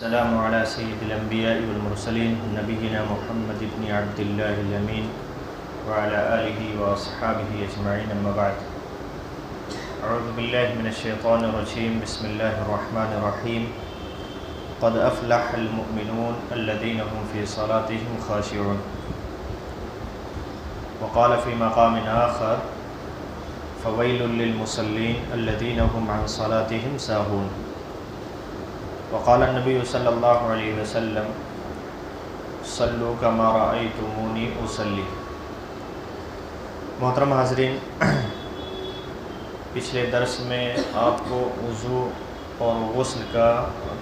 السلام علی سید الانبیاء والمرسلین نبینا محمد بن عبد اللہ الامین وعلی آلہ واصحابہ اجمعین اما بعد اعوذ باللہ من الشیطان الرجیم بسم اللہ الرحمن الرحیم قد افلح المؤمنون الذین هم فی صلاتهم خاشعون وقال فی مقام آخر فویل للمصلین الذین هم عن صلاتهم ساہون وقال النبی صلی اللہ علیہ وسلم صلوا کما رأیتمونی اصلی۔ محترم حاضرین، پچھلے درس میں آپ کو وضو اور غسل کا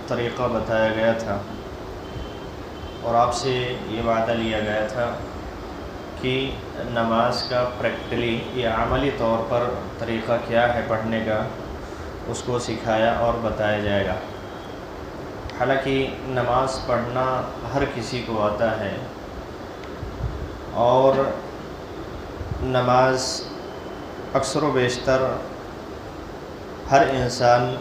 طریقہ بتایا گیا تھا اور آپ سے یہ وعدہ لیا گیا تھا کہ نماز کا پریکٹیکلی یا عملی طور پر طریقہ کیا ہے پڑھنے کا، اس کو سکھایا اور بتایا جائے گا۔ حالانکہ نماز پڑھنا ہر کسی کو آتا ہے اور نماز اکثر و بیشتر ہر انسان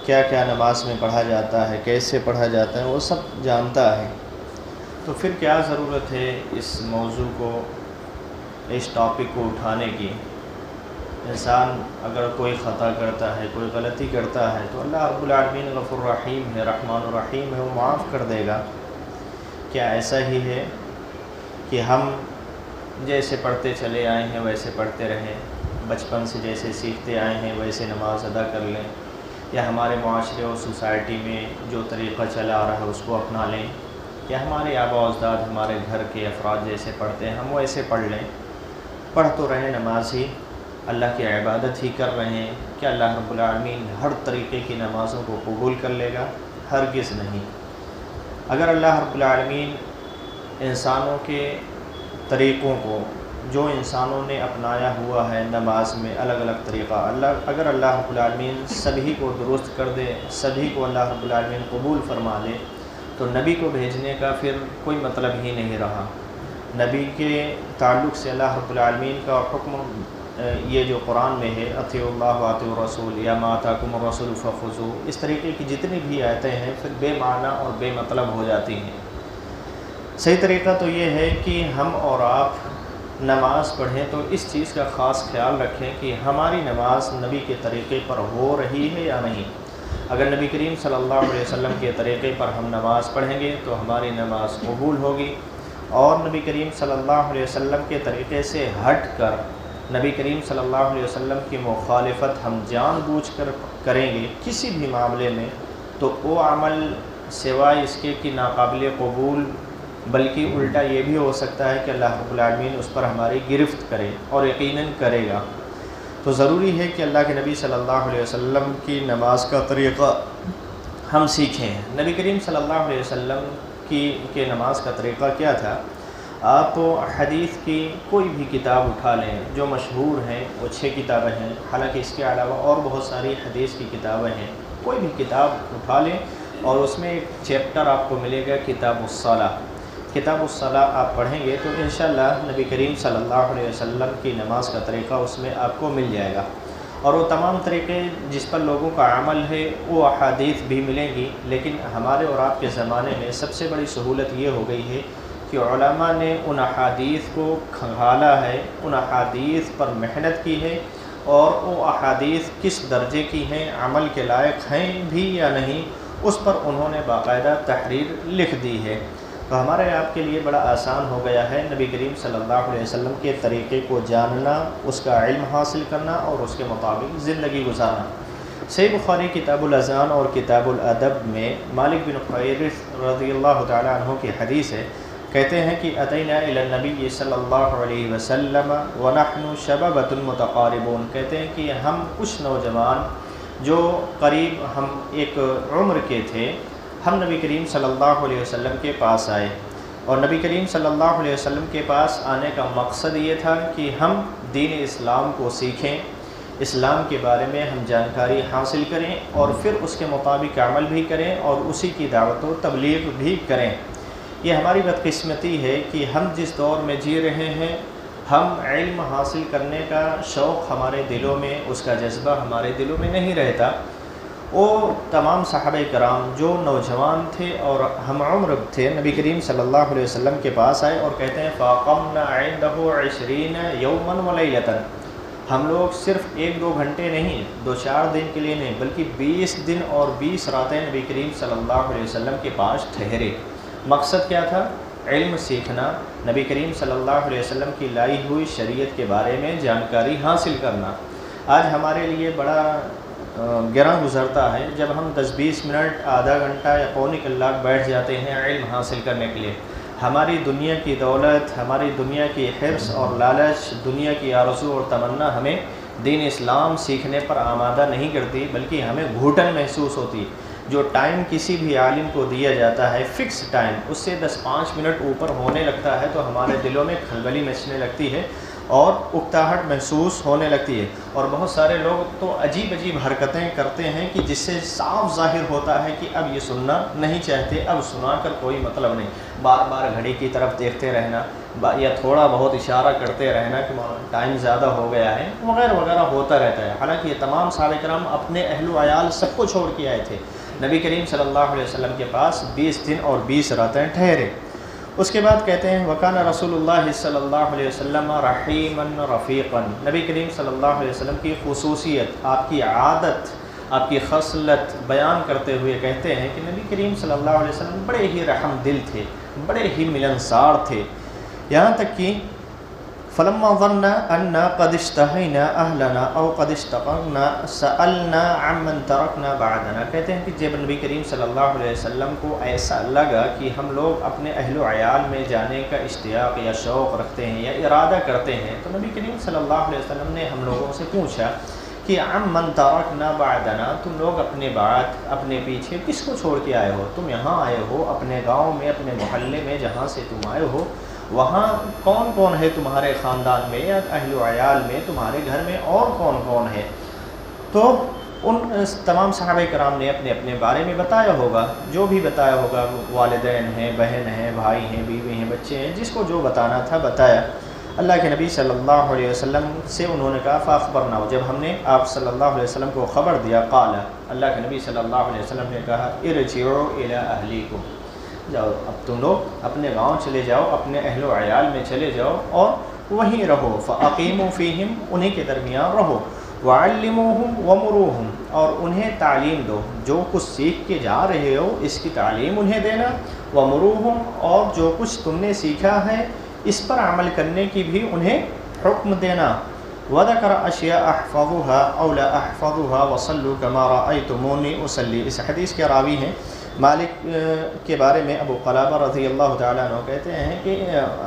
کیا کیا نماز میں پڑھا جاتا ہے، کیسے پڑھا جاتا ہے، وہ سب جانتا ہے۔ تو پھر کیا ضرورت ہے اس موضوع کو، اس ٹاپک کو اٹھانے کی؟ انسان اگر کوئی خطا کرتا ہے، کوئی غلطی کرتا ہے تو اللہ رب العالمین غفور رحیم ہے، رحمان الرحیم ہے، وہ معاف کر دے گا۔ کیا ایسا ہی ہے کہ ہم جیسے پڑھتے چلے آئے ہیں ویسے پڑھتے رہیں، بچپن سے جیسے سیکھتے آئے ہیں ویسے نماز ادا کر لیں، یا ہمارے معاشرے اور سوسائٹی میں جو طریقہ چلا آ رہا ہے اس کو اپنا لیں، یا ہمارے آباء و اجداد ہمارے گھر کے افراد جیسے پڑھتے ہیں ہم ویسے پڑھ لیں؟ پڑھ تو رہیں نماز ہی، اللہ کی عبادت ہی کر رہے ہیں، کہ اللہ رب العالمین ہر طریقے کی نمازوں کو قبول کر لے گا؟ ہرگز نہیں۔ اگر اللہ رب العالمین انسانوں کے طریقوں کو، جو انسانوں نے اپنایا ہوا ہے نماز میں الگ الگ طریقہ، اگر اللہ رب العالمین سبھی کو درست کر دے، سبھی کو اللہ رب العالمین قبول فرما لے، تو نبی کو بھیجنے کا پھر کوئی مطلب ہی نہیں رہا۔ نبی کے تعلق سے اللہ رب العالمین کا حکم یہ جو قرآن میں ہے، اطیعوا اللہ واطیعوا الرسول یا ما آتاکم الرسول فخذوہ، اس طریقے کی جتنی بھی آیتیں ہیں پھر بے معنی اور بے مطلب ہو جاتی ہیں۔ صحیح طریقہ تو یہ ہے کہ ہم اور آپ نماز پڑھیں تو اس چیز کا خاص خیال رکھیں کہ ہماری نماز نبی کے طریقے پر ہو رہی ہے یا نہیں۔ اگر نبی کریم صلی اللہ علیہ وسلم کے طریقے پر ہم نماز پڑھیں گے تو ہماری نماز قبول ہوگی، اور نبی کریم صلی اللہ علیہ وسلم کے طریقے سے ہٹ کر نبی کریم صلی اللہ علیہ وسلم کی مخالفت ہم جان بوجھ کر کریں گے کسی بھی معاملے میں، تو وہ عمل سوائے اس کے کہ ناقابل قبول، بلکہ الٹا یہ بھی ہو سکتا ہے کہ اللہ رب العالمین اس پر ہماری گرفت کرے، اور یقیناً کرے گا۔ تو ضروری ہے کہ اللہ کے نبی صلی اللہ علیہ وسلم کی نماز کا طریقہ ہم سیکھیں۔ نبی کریم صلی اللہ علیہ وسلم کی نماز کا طریقہ کیا تھا؟ آپ حدیث کی کوئی بھی کتاب اٹھا لیں، جو مشہور ہیں وہ 6 کتابیں ہیں، حالانکہ اس کے علاوہ اور بہت ساری حدیث کی کتابیں ہیں۔ کوئی بھی کتاب اٹھا لیں اور اس میں ایک چیپٹر آپ کو ملے گا کتاب الصلاۃ۔ کتاب الصلاۃ آپ پڑھیں گے تو انشاءاللہ نبی کریم صلی اللہ علیہ وسلم کی نماز کا طریقہ اس میں آپ کو مل جائے گا، اور وہ تمام طریقے جس پر لوگوں کا عمل ہے وہ احادیث بھی ملیں گی۔ لیکن ہمارے اور آپ کے زمانے میں سب سے بڑی سہولت یہ ہو گئی ہے کہ علماء نے ان احادیث کو کھنگالا ہے، ان احادیث پر محنت کی ہے، اور وہ احادیث کس درجے کی ہیں، عمل کے لائق ہیں بھی یا نہیں، اس پر انہوں نے باقاعدہ تحریر لکھ دی ہے۔ تو ہمارے آپ کے لیے بڑا آسان ہو گیا ہے نبی کریم صلی اللہ علیہ وسلم کے طریقے کو جاننا، اس کا علم حاصل کرنا اور اس کے مطابق زندگی گزارنا۔ صحیح بخاری کتاب الاذان اور کتاب الادب میں مالک بن حویرث رضی اللہ تعالیٰ عنہ کی حدیث ہے، کہتے ہیں کہ اتینا الی النبی صلی اللہ علیہ وسلم ونحن شبابۃ متقاربون، کہتے ہیں کہ ہم کچھ نوجوان جو قریب ہم ایک عمر کے تھے، ہم نبی کریم صلی اللہ علیہ وسلم کے پاس آئے، اور نبی کریم صلی اللہ علیہ وسلم کے پاس آنے کا مقصد یہ تھا کہ ہم دین اسلام کو سیکھیں، اسلام کے بارے میں ہم جانکاری حاصل کریں، اور پھر اس کے مطابق عمل بھی کریں اور اسی کی دعوت و تبلیغ بھی کریں۔ یہ ہماری بدقسمتی ہے کہ ہم جس دور میں جی رہے ہیں، ہم علم حاصل کرنے کا شوق ہمارے دلوں میں، اس کا جذبہ ہمارے دلوں میں نہیں رہتا، وہ تمام صحابہ کرام جو نوجوان تھے اور ہم عمر تھے، نبی کریم صلی اللہ علیہ وسلم کے پاس آئے اور کہتے ہیں فَقَمْنَا عِنْدَهُ 20 يَوْمًا وَلَيْلَةً، ہم لوگ صرف 1-2 گھنٹے نہیں، 2-4 دن کے لیے نہیں، بلکہ 20 دن اور 20 راتیں نبی کریم صلی اللہ علیہ وسلم کے پاس ٹھہرے۔ مقصد کیا تھا؟ علم سیکھنا، نبی کریم صلی اللہ علیہ وسلم کی لائی ہوئی شریعت کے بارے میں جانکاری حاصل کرنا۔ آج ہمارے لیے بڑا گراں گزرتا ہے جب ہم 10-20 منٹ، آدھا گھنٹہ یا پونی کلاک بیٹھ جاتے ہیں علم حاصل کرنے کے لیے۔ ہماری دنیا کی دولت، ہماری دنیا کی حرص اور لالچ، دنیا کی آرزو اور تمنا ہمیں دین اسلام سیکھنے پر آمادہ نہیں کرتی، بلکہ ہمیں گھٹن محسوس ہوتی۔ جو ٹائم کسی بھی عالم کو دیا جاتا ہے فکس ٹائم، اس سے 10-5 منٹ اوپر ہونے لگتا ہے تو ہمارے دلوں میں کھلبلی مچنے لگتی ہے اور اکتاہٹ محسوس ہونے لگتی ہے۔ اور بہت سارے لوگ تو عجیب عجیب حرکتیں کرتے ہیں کہ جس سے صاف ظاہر ہوتا ہے کہ اب یہ سننا نہیں چاہتے، اب سنا کر کوئی مطلب نہیں، بار بار گھڑی کی طرف دیکھتے رہنا یا تھوڑا بہت اشارہ کرتے رہنا کہ ٹائم زیادہ ہو گیا ہے وغیرہ وغیرہ ہوتا رہتا ہے۔ حالانکہ یہ تمام صحابہ کرام اپنے اہل و عیال سب کو چھوڑ کے آئے تھے، نبی کریم صلی اللہ علیہ وسلم کے پاس 20 دن اور 20 راتیں ٹھہرے۔ اس کے بعد کہتے ہیں وَكَانَ رسول اللہ صلی اللہ علیہ وسلم رحیما رفیقا، نبی کریم صلی اللہ علیہ وسلم کی خصوصیت، آپ کی عادت، آپ کی خصلت بیان کرتے ہوئے کہتے ہیں کہ نبی کریم صلی اللہ علیہ وسلم بڑے ہی رحم دل تھے، بڑے ہی ملنسار تھے، یہاں تک کہ فلما ظن أن قد اشتهينا أهلنا أو قد اشتققنا سألنا عمن تركنا بعدنا، کہتے ہیں کہ جب نبی کریم صلی اللہ علیہ وسلم کو ایسا لگا کہ ہم لوگ اپنے اہل و عیال میں جانے کا اشتیاق یا شوق رکھتے ہیں یا ارادہ کرتے ہیں، تو نبی کریم صلی اللہ علیہ وسلم نے ہم لوگوں سے پوچھا کہ عمن ترکنا بعدنا، تم لوگ اپنے بعد اپنے پیچھے کس کو چھوڑ کے آئے ہو؟ تم یہاں آئے ہو اپنے گاؤں میں، اپنے محلے میں جہاں سے تم آئے ہو، وہاں کون کون ہے تمہارے خاندان میں یا اہل و عیال میں، تمہارے گھر میں اور کون کون ہے؟ تو ان تمام صحابہ کرام نے اپنے اپنے بارے میں بتایا ہوگا، جو بھی بتایا ہوگا، والدین ہیں، بہن ہیں، بھائی ہیں، بیوی ہیں، بچے ہیں، جس کو جو بتانا تھا بتایا۔ اللہ کے نبی صلی اللہ علیہ وسلم سے انہوں نے کہا فاخبرنا، جب ہم نے آپ صلی اللہ علیہ وسلم کو خبر دیا، قال، اللہ کے نبی صلی اللہ علیہ وسلم نے کہا ارجعوا الی اہلیکم، جاؤ اب تم لوگ اپنے گاؤں چلے جاؤ، اپنے اہل و عیال میں چلے جاؤ اور وہیں رہو، فاقیموا فیہم، انہی کے درمیان رہو، وعلموہم ومروہم، اور انہیں تعلیم دو، جو کچھ سیکھ کے جا رہے ہو اس کی تعلیم انہیں دینا، ومروہم، اور جو کچھ تم نے سیکھا ہے اس پر عمل کرنے کی بھی انہیں حکم دینا، وذکر اشیاء احفظها او لا احفظها وصلوا كما رأيتموني اصلی۔ اس حدیث کے راوی ہیں مالک کے بارے میں ابو قلابہ رضی اللہ تعالیٰ عنہ کہتے ہیں کہ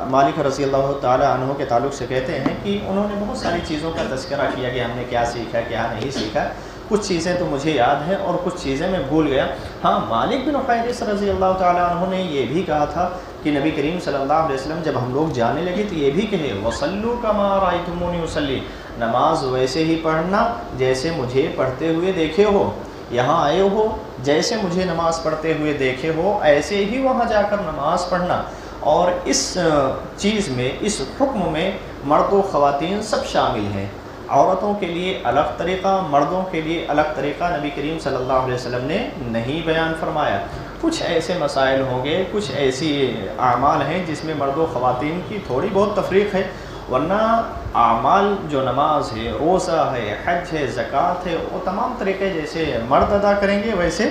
مالک رضی اللہ تعالیٰ عنہ کے تعلق سے کہتے ہیں کہ انہوں نے بہت ساری چیزوں کا تذکرہ کیا کہ ہم نے کیا سیکھا کیا نہیں سیکھا، کچھ چیزیں تو مجھے یاد ہیں اور کچھ چیزیں میں بھول گیا۔ ہاں، مالک بن حویرث رضی اللہ تعالیٰ عنہ نے یہ بھی کہا تھا کہ نبی کریم صلی اللہ علیہ وسلم جب ہم لوگ جانے لگے تو یہ بھی کہے وصلوا کما رأیتمونی اصلی، نماز ویسے ہی پڑھنا جیسے مجھے پڑھتے ہوئے دیکھے ہو، یہاں آئے ہو جیسے مجھے نماز پڑھتے ہوئے دیکھے ہو ایسے ہی وہاں جا کر نماز پڑھنا۔ اور اس چیز میں، اس حکم میں مرد و خواتین سب شامل ہیں، عورتوں کے لیے الگ طریقہ، مردوں کے لیے الگ طریقہ نبی کریم صلی اللہ علیہ وسلم نے نہیں بیان فرمایا۔ کچھ ایسے مسائل ہوں گے، کچھ ایسی اعمال ہیں جس میں مرد و خواتین کی تھوڑی بہت تفریق ہے، ورنہ اعمال جو نماز ہے، روزہ ہے، حج ہے، زکوٰۃ ہے، وہ تمام طریقے جیسے مرد ادا کریں گے ویسے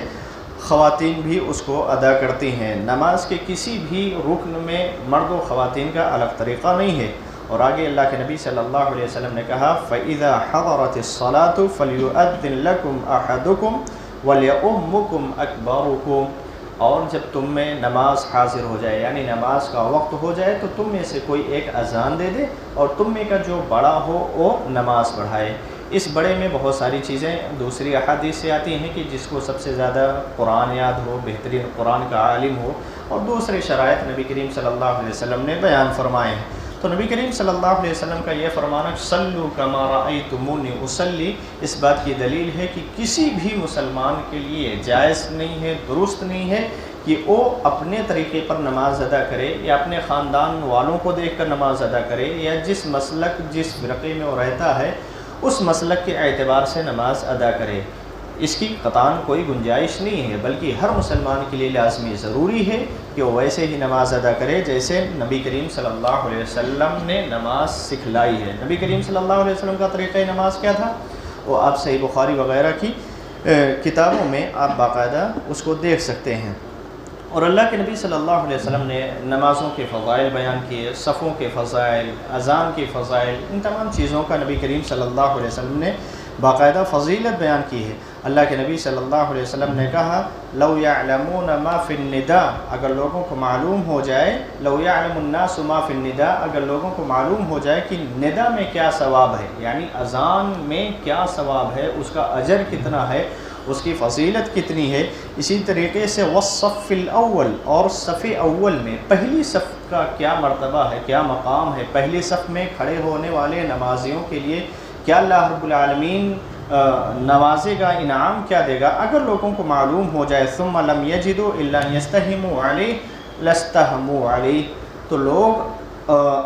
خواتین بھی اس کو ادا کرتی ہیں۔ نماز کے کسی بھی رکن میں مرد و خواتین کا الگ طریقہ نہیں ہے۔ اور آگے اللہ کے نبی صلی اللہ علیہ وسلم نے کہا فَإِذَا حَضَرَتِ الصَّلَاةُ فَلْيُؤَذِّن لَكُمْ أَحَدُكُمْ وَلْيَؤُمُّكُمْ أَكْبَرُكُمْ، اور جب تم میں نماز حاضر ہو جائے، یعنی نماز کا وقت ہو جائے، تو تم میں سے کوئی ایک اذان دے دے اور تم میں کا جو بڑا ہو وہ نماز پڑھائے۔ اس بڑے میں بہت ساری چیزیں دوسری احادیث سے آتی ہیں کہ جس کو سب سے زیادہ قرآن یاد ہو، بہترین قرآن کا عالم ہو، اور دوسرے شرائط نبی کریم صلی اللہ علیہ وسلم نے بیان فرمائے ہیں۔ تو نبی کریم صلی اللہ علیہ وسلم کا یہ فرمانا صلو کما رأیتمونی اصلی، اس بات کی دلیل ہے کہ کسی بھی مسلمان کے لیے جائز نہیں ہے، درست نہیں ہے کہ وہ اپنے طریقے پر نماز ادا کرے یا اپنے خاندان والوں کو دیکھ کر نماز ادا کرے یا جس مسلک، جس فرقے میں وہ رہتا ہے اس مسلک کے اعتبار سے نماز ادا کرے۔ اس کی قطعاً کوئی گنجائش نہیں ہے، بلکہ ہر مسلمان کے لیے لازمی ضروری ہے کہ وہ ویسے ہی نماز ادا کرے جیسے نبی کریم صلی اللہ علیہ وسلم نے نماز سکھلائی ہے۔ نبی کریم صلی اللہ علیہ وسلم کا طریقہ نماز کیا تھا؟ وہ آپ صحیح بخاری وغیرہ کی کتابوں میں آپ باقاعدہ اس کو دیکھ سکتے ہیں۔ اور اللہ کے نبی صلی اللہ علیہ وسلم نے نمازوں کے فضائل بیان کیے، صفوں کے فضائل، اذان کے فضائل، ان تمام چیزوں کا نبی کریم صلی اللہ علیہ وسلم نے باقاعدہ فضیلت بیان کی ہے۔ اللہ کے نبی صلی اللہ علیہ وسلم نے کہا لو یعلمون ما فی النداء، اگر لوگوں کو معلوم ہو جائے، لو یعلم الناس ما فی النداء، اگر لوگوں کو معلوم ہو جائے کہ ندا میں کیا ثواب ہے، یعنی اذان میں کیا ثواب ہے، اس کا اجر کتنا ہے، اس کی فضیلت کتنی ہے، اسی طریقے سے والصف الاول، اور صف اول میں پہلی صف کا کیا مرتبہ ہے، کیا مقام ہے، پہلی صف میں کھڑے ہونے والے نمازیوں کے لیے کیا اللہ رب العالمین نوازے گا، انعام کیا دے گا، اگر لوگوں کو معلوم ہو جائے ثم لم یجدوا الا ان یستہموا علیہ لاستہموا علیہ، تو لوگ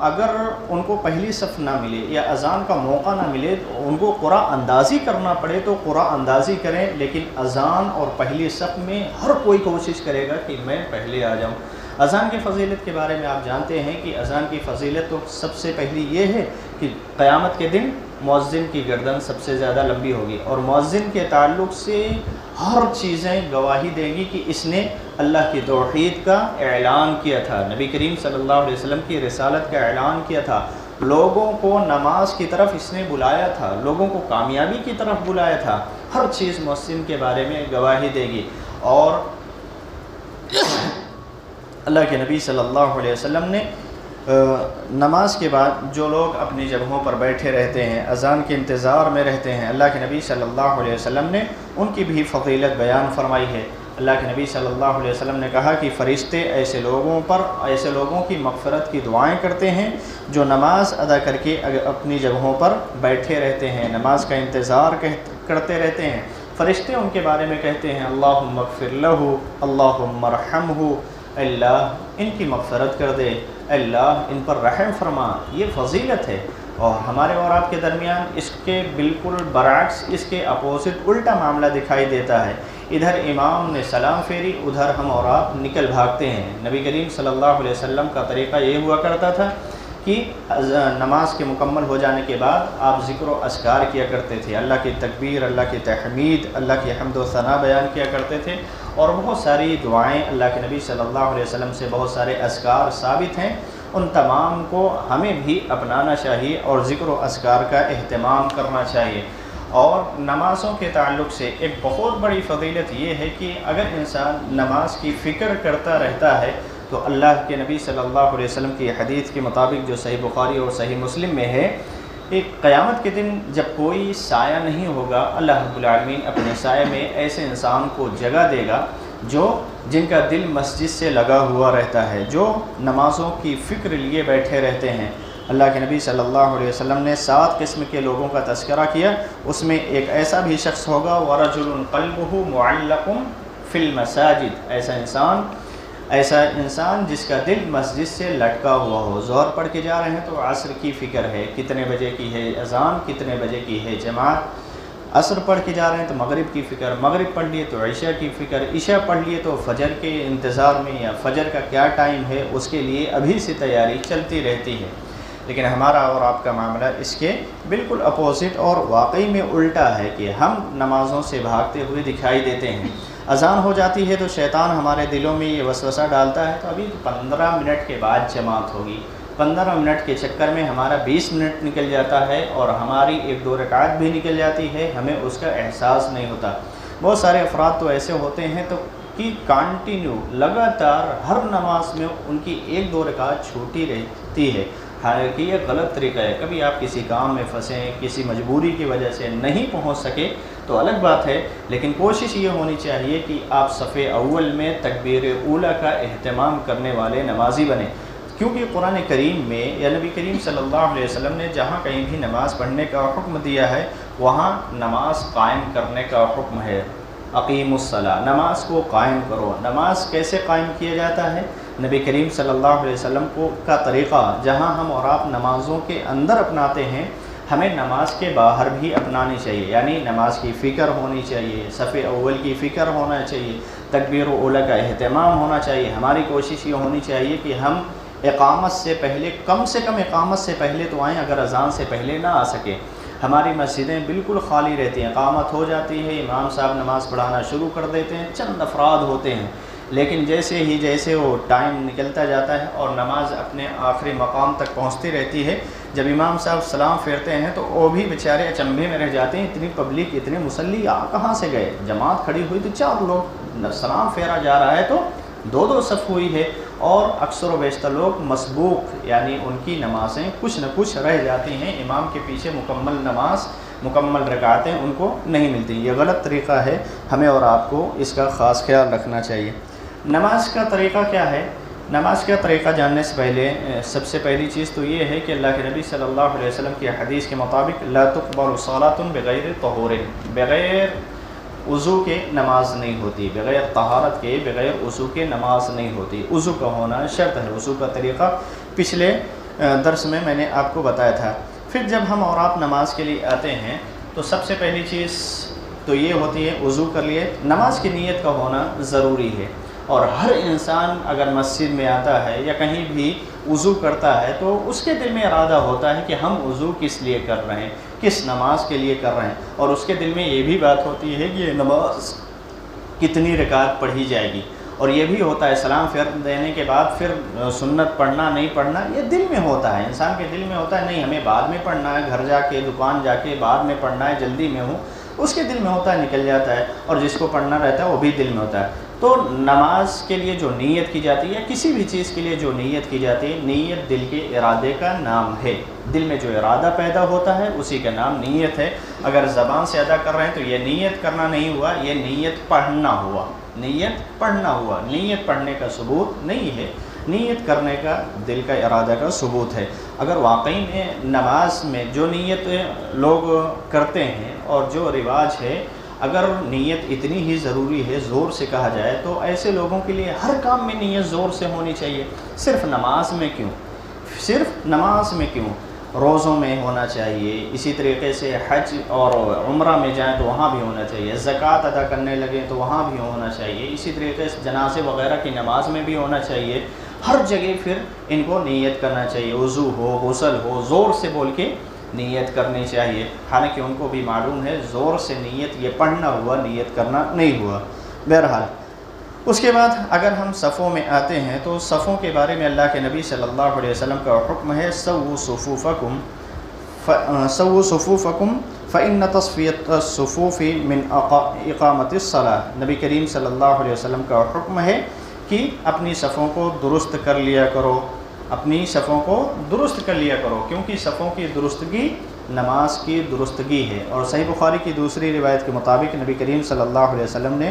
اگر ان کو پہلی صف نہ ملے یا اذان کا موقع نہ ملے، ان کو قرآن اندازی کرنا پڑے تو قرآن اندازی کریں، لیکن اذان اور پہلی صف میں ہر کوئی کوشش کرے گا کہ میں پہلے آ جاؤں۔ اذان کی فضیلت کے بارے میں آپ جانتے ہیں کہ اذان کی فضیلت تو سب سے پہلی یہ ہے کہ قیامت کے دن مؤذن کی گردن سب سے زیادہ لمبی ہوگی، اور مؤذن کے تعلق سے ہر چیزیں گواہی دیں گی کہ اس نے اللہ کی توحید کا اعلان کیا تھا، نبی کریم صلی اللہ علیہ وسلم کی رسالت کا اعلان کیا تھا، لوگوں کو نماز کی طرف اس نے بلایا تھا، لوگوں کو کامیابی کی طرف بلایا تھا، ہر چیز مؤذن کے بارے میں گواہی دے گی۔ اور اللہ کے نبی صلی اللہ علیہ وسلم نے نماز کے بعد جو لوگ اپنی جگہوں پر بیٹھے رہتے ہیں، اذان کے انتظار میں رہتے ہیں، اللہ کے نبی صلی اللہ علیہ وسلم نے ان کی بھی فضیلت بیان فرمائی ہے۔ اللہ کے نبی صلی اللہ علیہ وسلم نے کہا کہ فرشتے ایسے لوگوں کی مغفرت کی دعائیں کرتے ہیں جو نماز ادا کر کے اپنی جگہوں پر بیٹھے رہتے ہیں، نماز کا انتظار کرتے رہتے ہیں۔ فرشتے ان کے بارے میں کہتے ہیں اللہم اغفر لہ، اللہم ارحمہ، اللہ ان کی مغفرت کر دے، اللہ ان پر رحم فرما۔ یہ فضیلت ہے، اور ہمارے اور آپ کے درمیان اس کے بالکل برعکس، اس کے اپوزٹ الٹا معاملہ دکھائی دیتا ہے۔ ادھر امام نے سلام پھیری، ادھر ہم اور آپ نکل بھاگتے ہیں۔ نبی کریم صلی اللہ علیہ وسلم کا طریقہ یہ ہوا کرتا تھا کہ نماز کے مکمل ہو جانے کے بعد آپ ذکر و اذکار کیا کرتے تھے، اللہ کی تکبیر، اللہ کی تحمید، اللہ کی حمد و ثنا بیان کیا کرتے تھے، اور بہت ساری دعائیں اللہ کے نبی صلی اللہ علیہ وسلم سے بہت سارے اذکار ثابت ہیں، ان تمام کو ہمیں بھی اپنانا چاہیے اور ذکر و اذکار کا اہتمام کرنا چاہیے۔ اور نمازوں کے تعلق سے ایک بہت بڑی فضیلت یہ ہے کہ اگر انسان نماز کی فکر کرتا رہتا ہے تو اللہ کے نبی صلی اللہ علیہ وسلم کی حدیث کے مطابق جو صحیح بخاری اور صحیح مسلم میں ہے، ایک قیامت کے دن جب کوئی سایہ نہیں ہوگا، اللہ رب العالمین اپنے سائے میں ایسے انسان کو جگہ دے گا جن کا دل مسجد سے لگا ہوا رہتا ہے، جو نمازوں کی فکر لیے بیٹھے رہتے ہیں۔ اللہ کے نبی صلی اللہ علیہ وسلم نے 7 قسم کے لوگوں کا تذکرہ کیا، اس میں ایک ایسا بھی شخص ہوگا وَرَجُلٌ قَلْبُهُ مُعَلَّقٌ فِي الْمَسَاجِدِ، ایسا انسان جس کا دل مسجد سے لٹکا ہوا ہو۔ ظہر پڑھ کے جا رہے ہیں تو عصر کی فکر ہے، کتنے بجے کی ہے اذان، کتنے بجے کی ہے جماعت، عصر پڑھ کے جا رہے ہیں تو مغرب کی فکر، مغرب پڑھ لیے تو عشاء کی فکر، عشاء پڑھ لیے تو فجر کے انتظار میں یا فجر کا کیا ٹائم ہے اس کے لیے ابھی سے تیاری چلتی رہتی ہے۔ لیکن ہمارا اور آپ کا معاملہ اس کے بالکل اپوزٹ اور واقعی میں الٹا ہے کہ ہم نمازوں سے بھاگتے ہوئے دکھائی دیتے ہیں۔ اذان ہو جاتی ہے تو شیطان ہمارے دلوں میں یہ وسوسہ ڈالتا ہے تو ابھی 15 منٹ کے بعد جماعت ہوگی، 15 منٹ کے چکر میں ہمارا 20 منٹ نکل جاتا ہے اور ہماری 1-2 رکعت بھی نکل جاتی ہے، ہمیں اس کا احساس نہیں ہوتا۔ بہت سارے افراد تو ایسے ہوتے ہیں تو کہ کانٹینیو لگاتار ہر نماز میں ان کی 1-2 رکعت چھوٹی رہتی ہے، حالانکہ یہ غلط طریقہ ہے۔ کبھی آپ کسی کام میں پھنسیں، کسی مجبوری کی وجہ سے نہیں پہنچ سکے تو الگ بات ہے، لیکن کوشش یہ ہونی چاہیے کہ آپ صف اول میں تکبیر اولیٰ کا اہتمام کرنے والے نمازی بنیں، کیونکہ قرآن کریم میں یا نبی کریم صلی اللہ علیہ وسلم نے جہاں کہیں بھی نماز پڑھنے کا حکم دیا ہے وہاں نماز قائم کرنے کا حکم ہے۔ اقیم الصلاۃ، نماز کو قائم کرو۔ نماز کیسے قائم کیا جاتا ہے؟ نبی کریم صلی اللہ علیہ وسلم کا طریقہ جہاں ہم اور آپ نمازوں کے اندر اپناتے ہیں، ہمیں نماز کے باہر بھی اپنانی چاہیے، یعنی نماز کی فکر ہونی چاہیے، صف اول کی فکر ہونا چاہیے، تکبیر اولیٰ کا اہتمام ہونا چاہیے۔ ہماری کوشش یہ ہونی چاہیے کہ ہم اقامت سے پہلے، کم سے کم اقامت سے پہلے تو آئیں، اگر اذان سے پہلے نہ آ سکے۔ ہماری مسجدیں بالکل خالی رہتی ہیں، اقامت ہو جاتی ہے، امام صاحب نماز پڑھانا شروع کر دیتے ہیں، چند افراد ہوتے ہیں، لیکن جیسے وہ ٹائم نکلتا جاتا ہے اور نماز اپنے آخری مقام تک پہنچتی رہتی ہے، جب امام صاحب سلام پھیرتے ہیں تو وہ بھی بیچارے اچنبھے میں رہ جاتے ہیں، اتنی پبلک، اتنے مصلی کہاں سے گئے؟ جماعت کھڑی ہوئی تو 4 لوگ، سلام پھیرا جا رہا ہے تو 2 صف ہوئی ہے، اور اکثر و بیشتر لوگ مسبوق، یعنی ان کی نمازیں کچھ نہ کچھ رہ جاتی ہیں، امام کے پیچھے مکمل نماز، مکمل رکعتیں ان کو نہیں ملتی۔ یہ غلط طریقہ ہے، ہمیں اور آپ کو اس کا خاص خیال رکھنا چاہیے۔ نماز کا طریقہ کیا ہے؟ نماز کا طریقہ جاننے سے پہلے سب سے پہلی چیز تو یہ ہے کہ اللہ کے نبی صلی اللہ علیہ وسلم کی حدیث کے مطابق لا تقبل صلاۃ بغیر طہور، بغیر وضو کے نماز نہیں ہوتی، بغیر طہارت کے، بغیر وضو کے نماز نہیں ہوتی۔ وضو کا ہونا شرط ہے۔ وضو کا طریقہ پچھلے درس میں نے آپ کو بتایا تھا۔ پھر جب ہم اور آپ نماز کے لیے آتے ہیں تو سب سے پہلی چیز تو یہ ہوتی ہے وضو کر لیے، نماز کی نیت کا ہونا ضروری ہے، اور ہر انسان اگر مسجد میں آتا ہے یا کہیں بھی وضو کرتا ہے تو اس کے دل میں ارادہ ہوتا ہے کہ ہم وضو کس لیے کر رہے ہیں، کس نماز کے لیے کر رہے ہیں، اور اس کے دل میں یہ بھی بات ہوتی ہے کہ یہ نماز کتنی رکعت پڑھی جائے گی، اور یہ بھی ہوتا ہے سلام پھیر دینے کے بعد پھر سنت پڑھنا نہیں پڑھنا، یہ دل میں ہوتا ہے، انسان کے دل میں ہوتا ہے، نہیں ہمیں بعد میں پڑھنا ہے، گھر جا کے، دکان جا کے بعد میں پڑھنا ہے، جلدی میں ہوں، اس کے دل میں ہوتا ہے، نکل جاتا ہے، اور جس کو پڑھنا رہتا ہے وہ بھی دل میں ہوتا ہے۔ تو نماز کے لیے جو نیت کی جاتی ہے، کسی بھی چیز کے لیے جو نیت کی جاتی ہے، نیت دل کے ارادے کا نام ہے، دل میں جو ارادہ پیدا ہوتا ہے اسی کا نام نیت ہے۔ اگر زبان سے ادا کر رہے ہیں تو یہ نیت کرنا نہیں ہوا، یہ نیت پڑھنا ہوا، نیت پڑھنا ہوا، نیت پڑھنے کا ثبوت نہیں ہے، نیت کرنے کا دل کا ارادہ کا ثبوت ہے۔ اگر واقعی میں نماز میں جو نیت لوگ کرتے ہیں اور جو رواج ہے، اگر نیت اتنی ہی ضروری ہے، زور سے کہا جائے، تو ایسے لوگوں کے لیے ہر کام میں نیت زور سے ہونی چاہیے، صرف نماز میں کیوں؟ صرف نماز میں کیوں؟ روزوں میں ہونا چاہیے، اسی طریقے سے حج اور عمرہ میں جائیں تو وہاں بھی ہونا چاہیے، زکوٰۃ ادا کرنے لگے تو وہاں بھی ہونا چاہیے، اسی طریقے سے جنازے وغیرہ کی نماز میں بھی ہونا چاہیے، ہر جگہ پھر ان کو نیت کرنا چاہیے، وضو ہو، غسل ہو، زور سے بول کے نیت کرنی چاہیے، حالانکہ ان کو بھی معلوم ہے زور سے نیت یہ پڑھنا ہوا، نیت کرنا نہیں ہوا۔ بہرحال اس کے بعد اگر ہم صفوں میں آتے ہیں تو صفوں کے بارے میں اللہ کے نبی صلی اللہ علیہ وسلم کا حکم ہے سووا صفوفکم فإن تصفیۃ الصفوف من اقامت الصلاۃ۔ نبی کریم صلی اللہ علیہ وسلم کا حکم ہے کہ اپنی صفوں کو درست کر لیا کرو، اپنی صفوں کو درست کر لیا کرو، کیونکہ صفوں کی درستگی نماز کی درستگی ہے۔ اور صحیح بخاری کی دوسری روایت کے مطابق نبی کریم صلی اللہ علیہ وسلم نے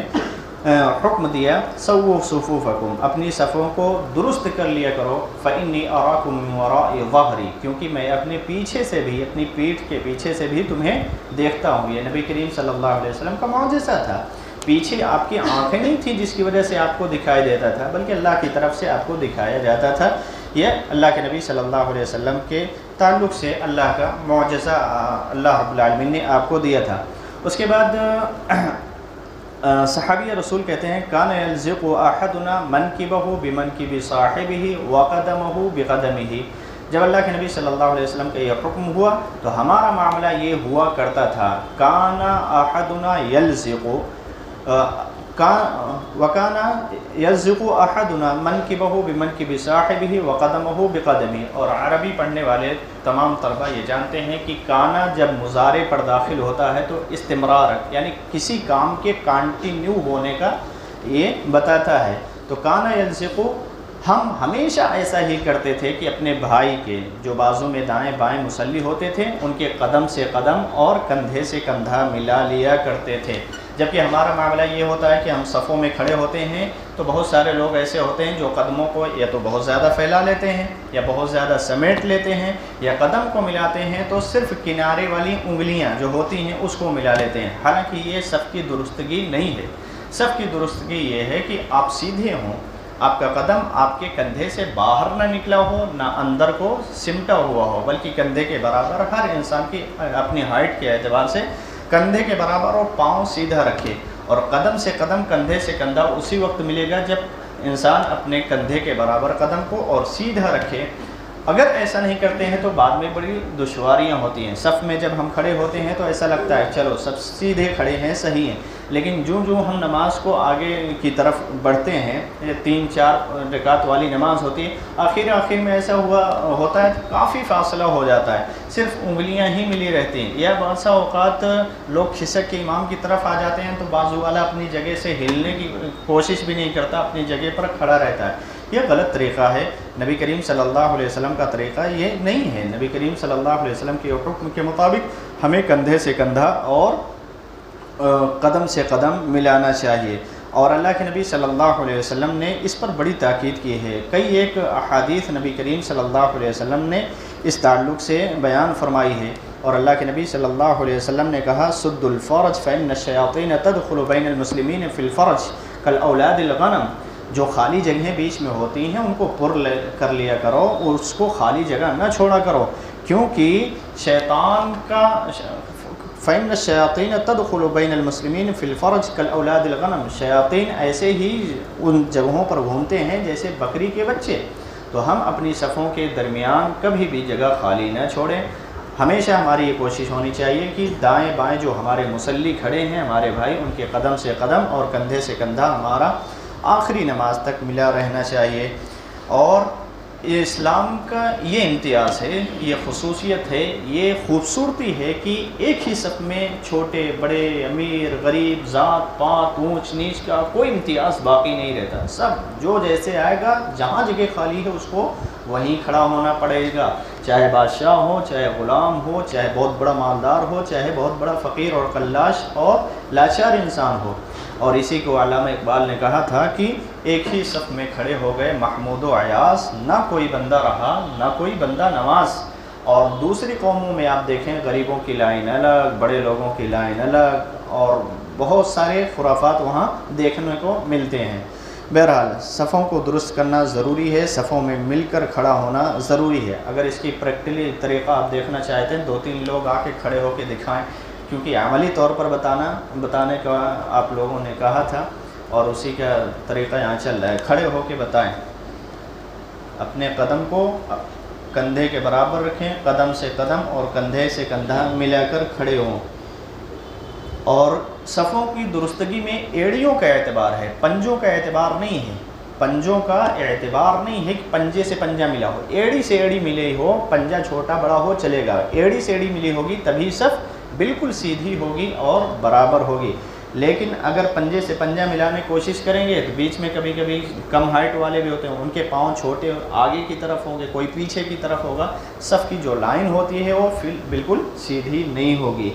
حکم دیا سووا صفوفکم، اپنی صفوں کو درست کر لیا کرو، فإنی اراکم من وراء ظہری، کیونکہ میں اپنے پیچھے سے بھی، اپنی پیٹھ کے پیچھے سے بھی تمہیں دیکھتا ہوں۔ یہ نبی کریم صلی اللہ علیہ وسلم کا معجزہ تھا، پیچھے آپ کی آنکھیں نہیں تھیں جس کی وجہ سے آپ کو دکھائی دیتا تھا، بلکہ اللہ کی طرف سے آپ کو دکھایا جاتا تھا۔ یہ اللہ کے نبی صلی اللہ علیہ وسلم کے تعلق سے اللہ کا معجزہ اللہ رب العالمین نے آپ کو دیا تھا۔ اس کے بعد صحابی رسول کہتے ہیں کان یلزق احدنا منکبہ بمنکب صاحبہ وقدمہ بقدمہ، جب اللہ کے نبی صلی اللہ علیہ وسلم کا یہ حکم ہوا تو ہمارا معاملہ یہ ہوا کرتا تھا، کان احدنا یلزق وکان یلزق احدنا منکبہ بمنکب صاحبہ وقدمہ بقدمہ، اور عربی پڑھنے والے تمام طلبہ یہ جانتے ہیں کہ کانا جب مضارع پر داخل ہوتا ہے تو استمرار، یعنی کسی کام کے کانٹینیو ہونے کا یہ بتاتا ہے۔ تو کانا یلزق، ہم ہمیشہ ایسا ہی کرتے تھے کہ اپنے بھائی کے جو بازو میں دائیں بائیں مصلی ہوتے تھے ان کے قدم سے قدم اور کندھے سے کندھا ملا لیا کرتے تھے، جبکہ ہمارا معاملہ یہ ہوتا ہے کہ ہم صفوں میں کھڑے ہوتے ہیں تو بہت سارے لوگ ایسے ہوتے ہیں جو قدموں کو یا تو بہت زیادہ پھیلا لیتے ہیں یا بہت زیادہ سمیٹ لیتے ہیں، یا قدم کو ملاتے ہیں تو صرف کنارے والی انگلیاں جو ہوتی ہیں اس کو ملا لیتے ہیں، حالانکہ یہ صف کی درستگی نہیں ہے۔ صف کی درستگی یہ ہے کہ آپ سیدھے ہوں، آپ کا قدم آپ کے کندھے سے باہر نہ نکلا ہو، نہ اندر کو سمٹا ہوا ہو، بلکہ کندھے کے برابر، ہر انسان کی اپنی ہائٹ کے اعتبار سے کندھے کے برابر اور پاؤں سیدھا رکھے، اور قدم سے قدم، کندھے سے کندھا اسی وقت ملے گا جب انسان اپنے کندھے کے برابر قدم کو اور سیدھا رکھے۔ اگر ایسا نہیں کرتے ہیں تو بعد میں بڑی دشواریاں ہوتی ہیں۔ صف میں جب ہم کھڑے ہوتے ہیں تو ایسا لگتا ہے چلو سب سیدھے کھڑے ہیں، صحیح ہیں، لیکن جو ہم نماز کو آگے کی طرف بڑھتے ہیں، 3-4 رکعت والی نماز ہوتی ہے، آخر میں ایسا ہوتا ہے کافی فاصلہ ہو جاتا ہے، صرف انگلیاں ہی ملی رہتی ہیں، یا بعض اوقات لوگ کھسک کے امام کی طرف آ جاتے ہیں تو بازو والا اپنی جگہ سے ہلنے کی کوشش بھی نہیں کرتا، اپنی جگہ پر کھڑا رہتا ہے۔ یہ غلط طریقہ ہے، نبی کریم صلی اللہ علیہ وسلم کا طریقہ یہ نہیں ہے۔ نبی کریم صلی اللہ علیہ وسلم کے حکم کے مطابق ہمیں کندھے سے کندھا اور قدم سے قدم ملانا چاہیے، اور اللہ کے نبی صلی اللہ علیہ وسلم نے اس پر بڑی تاکید کی ہے۔ کئی ایک احادیث نبی کریم صلی اللہ علیہ وسلم نے اس تعلق سے بیان فرمائی ہے، اور اللہ کے نبی صلی اللہ علیہ وسلم نے کہا سد الفرج فإن الشیاطین تدخل بین المسلمین فی الفرج کالاولاد الغنم، جو خالی جگہیں بیچ میں ہوتی ہیں ان کو پر کر لیا کرو، اور اس کو خالی جگہ نہ چھوڑا کرو، کیونکہ شیطان کا فإن الشیاطین تدخل بین المسلمین فی الفرج کالاولاد الغنم، شیاطین ایسے ہی ان جگہوں پر گھومتے ہیں جیسے بکری کے بچے، تو ہم اپنی صفوں کے درمیان کبھی بھی جگہ خالی نہ چھوڑیں۔ ہمیشہ ہماری یہ کوشش ہونی چاہیے کہ دائیں بائیں جو ہمارے مصلی کھڑے ہیں ہمارے بھائی، ان کے قدم سے قدم اور کندھے سے کندھا ہمارا آخری نماز تک ملا رہنا چاہیے۔ اور یہ اسلام کا یہ امتیاز ہے، یہ خصوصیت ہے، یہ خوبصورتی ہے کہ ایک ہی صف میں چھوٹے بڑے، امیر غریب، ذات پات، اونچ نیچ کا کوئی امتیاز باقی نہیں رہتا، سب جو جیسے آئے گا، جہاں جگہ خالی ہے اس کو وہیں کھڑا ہونا پڑے گا، چاہے بادشاہ ہو، چاہے غلام ہو، چاہے بہت بڑا مالدار ہو، چاہے بہت بڑا فقیر اور قلاش اور لاچار انسان ہو۔ اور اسی کو علامہ اقبال نے کہا تھا کہ ایک ہی صف میں کھڑے ہو گئے محمود و عیاض، نہ کوئی بندہ رہا نہ کوئی بندہ نواز۔ اور دوسری قوموں میں آپ دیکھیں غریبوں کی لائن الگ، بڑے لوگوں کی لائن الگ، اور بہت سارے خرافات وہاں دیکھنے کو ملتے ہیں۔ بہرحال صفوں کو درست کرنا ضروری ہے، صفوں میں مل کر کھڑا ہونا ضروری ہے۔ اگر اس کی پریکٹیکلی طریقہ آپ دیکھنا چاہتے ہیں، 2-3 لوگ آ کے کھڑے ہو کے دکھائیں، کیونکہ عملی طور پر بتانے کا آپ لوگوں نے کہا تھا، اور اسی کا طریقہ یہاں چل رہا ہے۔ کھڑے ہو کے بتائیں، اپنے قدم کو کندھے کے برابر رکھیں، قدم سے قدم اور کندھے سے کندھا ملا کر کھڑے ہوں۔ اور صفوں کی درستگی میں ایڑیوں کا اعتبار ہے، پنجوں کا اعتبار نہیں ہے، پنجوں کا اعتبار نہیں ہے کہ پنجے سے پنجہ ملا ہو، ایڑی سے ایڑی ملی ہو، پنجہ چھوٹا بڑا ہو چلے گا، ایڑی سے ایڑی ملی ہوگی تبھی صف بالکل سیدھی ہوگی اور برابر ہوگی۔ لیکن اگر پنجے سے پنجہ ملانے کی کوشش کریں گے تو بیچ میں کبھی کبھی کم ہائٹ والے بھی ہوتے ہیں، ان کے پاؤں چھوٹے آگے کی طرف ہوں گے، کوئی پیچھے کی طرف ہوگا، صف کی جو لائن ہوتی ہے وہ بالکل سیدھی نہیں ہوگی۔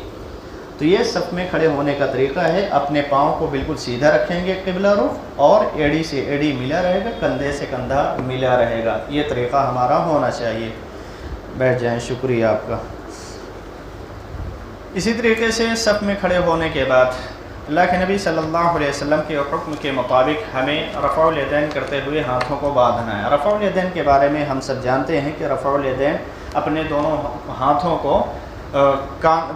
تو یہ صف میں کھڑے ہونے کا طریقہ ہے، اپنے پاؤں کو بالکل سیدھا رکھیں گے قبلہ رخ، اور ایڑی سے ایڑی ملا رہے گا، کندھے سے کندھا ملا رہے گا، یہ طریقہ ہمارا ہونا چاہیے۔ بیٹھ جائیں، شکریہ آپ کا۔ اسی طریقے سے صف میں کھڑے ہونے کے بعد اللہ کے نبی صلی اللہ علیہ وسلم کے حکم کے مطابق ہمیں رفع الیدین کرتے ہوئے ہاتھوں کو باندھنا ہے۔ رفع الیدین کے بارے میں ہم سب جانتے ہیں کہ رفع الیدین اپنے دونوں ہاتھوں کو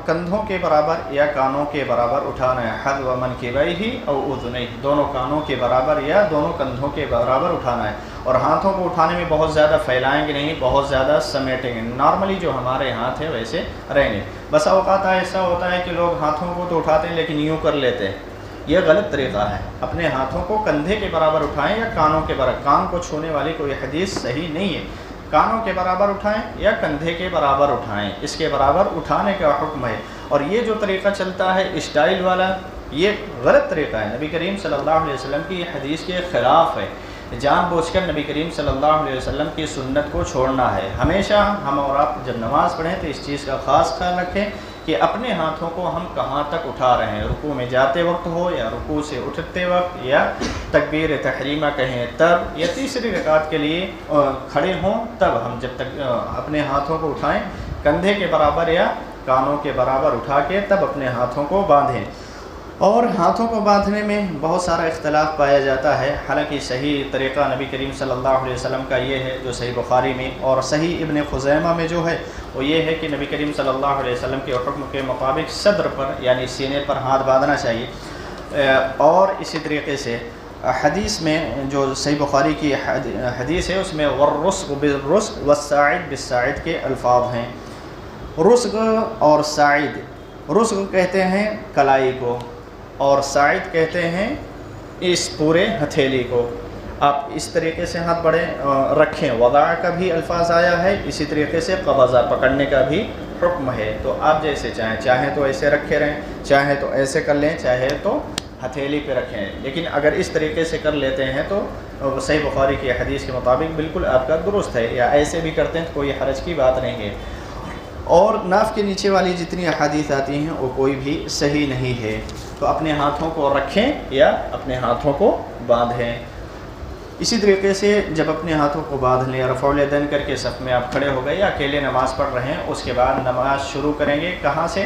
کندھوں کے برابر یا کانوں کے برابر اٹھانا ہے، حذو منکبیہ او اذنیہ، دونوں کانوں کے برابر یا دونوں کندھوں کے برابر اٹھانا ہے۔ اور ہاتھوں کو اٹھانے میں بہت زیادہ پھیلائیں گے نہیں، بہت زیادہ سمیٹیں گے، نارملی جو ہمارے ہاتھ ہیں ویسے رہیں گے۔ بس اوقات ایسا ہوتا ہے کہ لوگ ہاتھوں کو تو اٹھاتے ہیں لیکن یوں کر لیتے ہیں، یہ غلط طریقہ ہے۔ اپنے ہاتھوں کو کندھے کے برابر اٹھائیں یا کانوں کے برابر، کان کو چھونے والی کوئی حدیث صحیح نہیں ہے، کانوں کے برابر اٹھائیں یا کندھے کے برابر اٹھائیں، اس کے برابر اٹھانے کا حکم ہے۔ اور یہ جو طریقہ چلتا ہے اسٹائل والا، یہ غلط طریقہ ہے، نبی کریم صلی اللہ علیہ وسلم کی یہ حدیث کے خلاف ہے۔ جان بوجھ کر نبی کریم صلی اللہ علیہ وسلم کی سنت کو چھوڑنا ہے۔ ہمیشہ ہم اور آپ جب نماز پڑھیں تو اس چیز کا خاص خیال رکھیں کہ اپنے ہاتھوں کو ہم کہاں تک اٹھا رہے ہیں، رکوع میں جاتے وقت ہو یا رکوع سے اٹھتے وقت یا تکبیر تحریمہ کہیں تب، یا تیسری رکعت کے لیے کھڑے ہوں تب ہم جب تک اپنے ہاتھوں کو اٹھائیں، کندھے کے برابر یا کانوں کے برابر اٹھا کے تب اپنے ہاتھوں کو باندھیں۔ اور ہاتھوں کو باندھنے میں بہت سارا اختلاف پایا جاتا ہے، حالانکہ صحیح طریقہ نبی کریم صلی اللہ علیہ وسلم کا یہ ہے جو صحیح بخاری میں اور صحیح ابن خزیمہ میں جو ہے وہ یہ ہے کہ نبی کریم صلی اللہ علیہ وسلم کے حکم کے مطابق صدر پر یعنی سینے پر ہاتھ باندھنا چاہیے۔ اور اسی طریقے سے حدیث میں جو صحیح بخاری کی حدیث ہے اس میں والرسغ بالرسغ والساعد بالساعد کے الفاظ ہیں۔ رسغ اور ساعد، رسغ کہتے ہیں کلائی کو اور ساعد کہتے ہیں اس پورے ہتھیلی کو۔ آپ اس طریقے سے ہاتھ بڑے رکھیں، وضع کا بھی الفاظ آیا ہے، اسی طریقے سے قبضہ پکڑنے کا بھی حکم ہے۔ تو آپ جیسے چاہیں تو ایسے رکھے رہیں، چاہیں تو ایسے کر لیں، چاہے تو ہتھیلی پہ رکھیں، لیکن اگر اس طریقے سے کر لیتے ہیں تو صحیح بخاری کی حدیث کے مطابق بالکل آپ کا درست ہے، یا ایسے بھی کرتے ہیں تو کوئی حرج کی بات نہیں ہے۔ اور ناف کے نیچے والی جتنی احادیث آتی ہیں وہ کوئی بھی صحیح نہیں ہے۔ تو اپنے ہاتھوں کو رکھیں یا اپنے ہاتھوں کو باندھیں۔ اسی طریقے سے جب اپنے ہاتھوں کو باندھ لیں، رفع الیدین کر کے صف میں آپ کھڑے ہو گئے یا اکیلے نماز پڑھ رہے ہیں، اس کے بعد نماز شروع کریں گے کہاں سے؟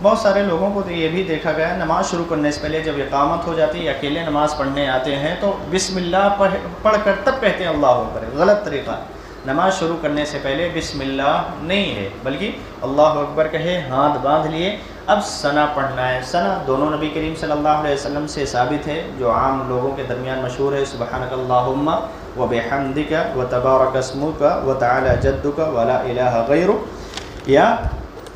بہت سارے لوگوں کو تو یہ بھی دیکھا گیا ہے نماز شروع کرنے سے پہلے جب اقامت ہو جاتی ہے یا اکیلے نماز پڑھنے آتے ہیں تو بسم اللہ پڑھ کر تب کہتے ہیں اللہ اکبر۔ غلط طریقہ، نماز شروع کرنے سے پہلے بسم اللہ نہیں ہے، بلکہ اللہ اکبر کہے، ہاتھ باندھ لیے، اب ثنا پڑھنا ہے۔ ثنا دونوں نبی کریم صلی اللہ علیہ وسلم سے ثابت ہے، جو عام لوگوں کے درمیان مشہور ہے، سبحانک اللہم وبحمدک وتبارک اسمک وتعالی جدک ولا الہ غیرک، یا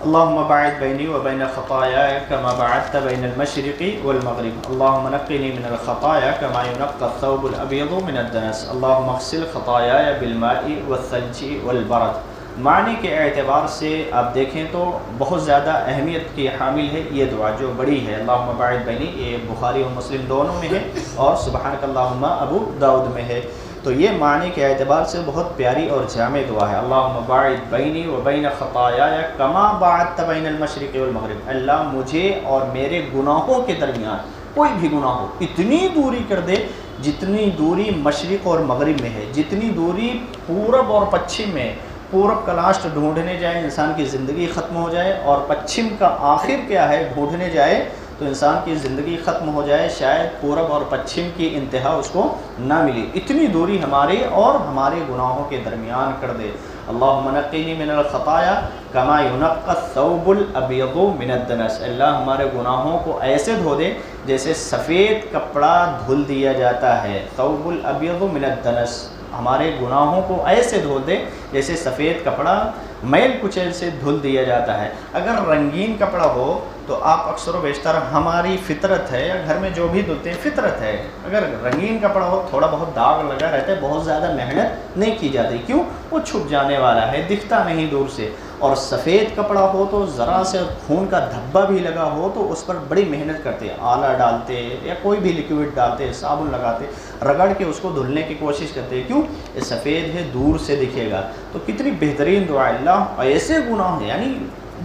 اللہم باعد بینی وبین خطایائی کما باعدت بین المشرق والمغرب، اللہم نقنی من الخطایا کما ینقی الثوب الابیض من الدنس، اللہم اغسل خطایائی بالماء والثلج والبرد۔ معنی کے اعتبار سے آپ دیکھیں تو بہت زیادہ اہمیت کی حامل ہے یہ دعا جو بڑی ہے، اللہم باعد بینی، یہ بخاری و مسلم دونوں میں ہے اور سبحانک اللہم ابو داؤد میں ہے۔ تو یہ معنی کے اعتبار سے بہت پیاری اور جامع دعا ہے، اللہم باعد بینی و بین خطایائی کما باعدت بین المشرق والمغرب، اللہ مجھے اور میرے گناہوں کے درمیان کوئی بھی گناہ ہو اتنی دوری کر دے جتنی دوری مشرق اور مغرب میں ہے، جتنی دوری پورب اور پچھم میں، پورب کا لاسٹ ڈھونڈنے جائے انسان کی زندگی ختم ہو جائے اور پچھم کا آخر کیا ہے ڈھونڈنے جائے تو انسان کی زندگی ختم ہو جائے، شاید پورب اور پچھم کی انتہا اس کو نہ ملی، اتنی دوری ہمارے اور ہمارے گناہوں کے درمیان کر دے۔ اللہم نقنی من الخطایا کما ینقی الثوب الابیض من الدنس، اللہ ہمارے گناہوں کو ایسے دھو دے جیسے سفید کپڑا دھل دیا جاتا ہے، ثوب الابیض من الدنس، ہمارے گناہوں کو ایسے دھو دے جیسے سفید کپڑا میل کچیل سے دھل دیا جاتا ہے۔ اگر رنگین کپڑا ہو تو آپ اکثر و بیشتر، ہماری فطرت ہے یا گھر میں جو بھی دھلتے ہیں فطرت ہے، اگر رنگین کپڑا ہو تھوڑا بہت داغ لگا رہتا ہے، بہت زیادہ محنت نہیں کی جاتی، کیوں؟ وہ چھپ جانے والا ہے، دکھتا نہیں دور سے۔ اور سفید کپڑا ہو تو ذرا سے خون کا دھبا بھی لگا ہو تو اس پر بڑی محنت کرتے، آلہ ڈالتے یا کوئی بھی لیکوڈ ڈالتے، صابن لگاتے، رگڑ کے اس کو دھلنے کی کوشش کرتے، کیوں؟ یہ سفید ہے، دور سے دکھے گا۔ تو کتنی بہترین دعا، اللہ ایسے گناہ ہیں یعنی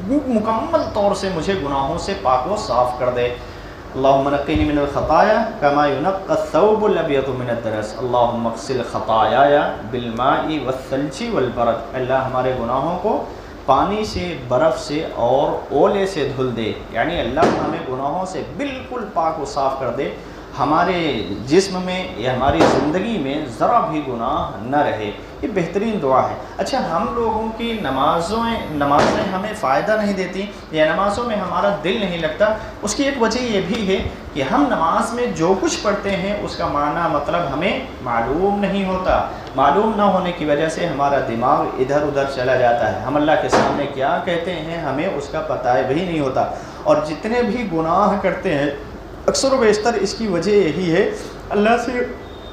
مکمل طور سے مجھے گناہوں سے پاک و صاف کر دے۔ اللہم نقنی من الخطایا کما ینقی الثوب الابیض من الدنس، اللہم اغسل خطایائی بالماء والثلج والبرد، اللہ ہمارے گناہوں کو پانی سے، برف سے اور اولے سے دھل دے، یعنی اللہ ہمیں گناہوں سے بالکل پاک و صاف کر دے، ہمارے جسم میں یا ہماری زندگی میں ذرا بھی گناہ نہ رہے۔ یہ بہترین دعا ہے۔ اچھا، ہم لوگوں کی نمازیں ہمیں فائدہ نہیں دیتی یا نمازوں میں ہمارا دل نہیں لگتا، اس کی ایک وجہ یہ بھی ہے کہ ہم نماز میں جو کچھ پڑھتے ہیں اس کا معنی مطلب ہمیں معلوم نہیں ہوتا، معلوم نہ ہونے کی وجہ سے ہمارا دماغ ادھر ادھر چلا جاتا ہے، ہم اللہ کے سامنے کیا کہتے ہیں ہمیں اس کا پتہ بھی نہیں ہوتا۔ اور جتنے بھی گناہ کرتے ہیں اکثر و بیشتر اس کی وجہ یہی ہے، اللہ سے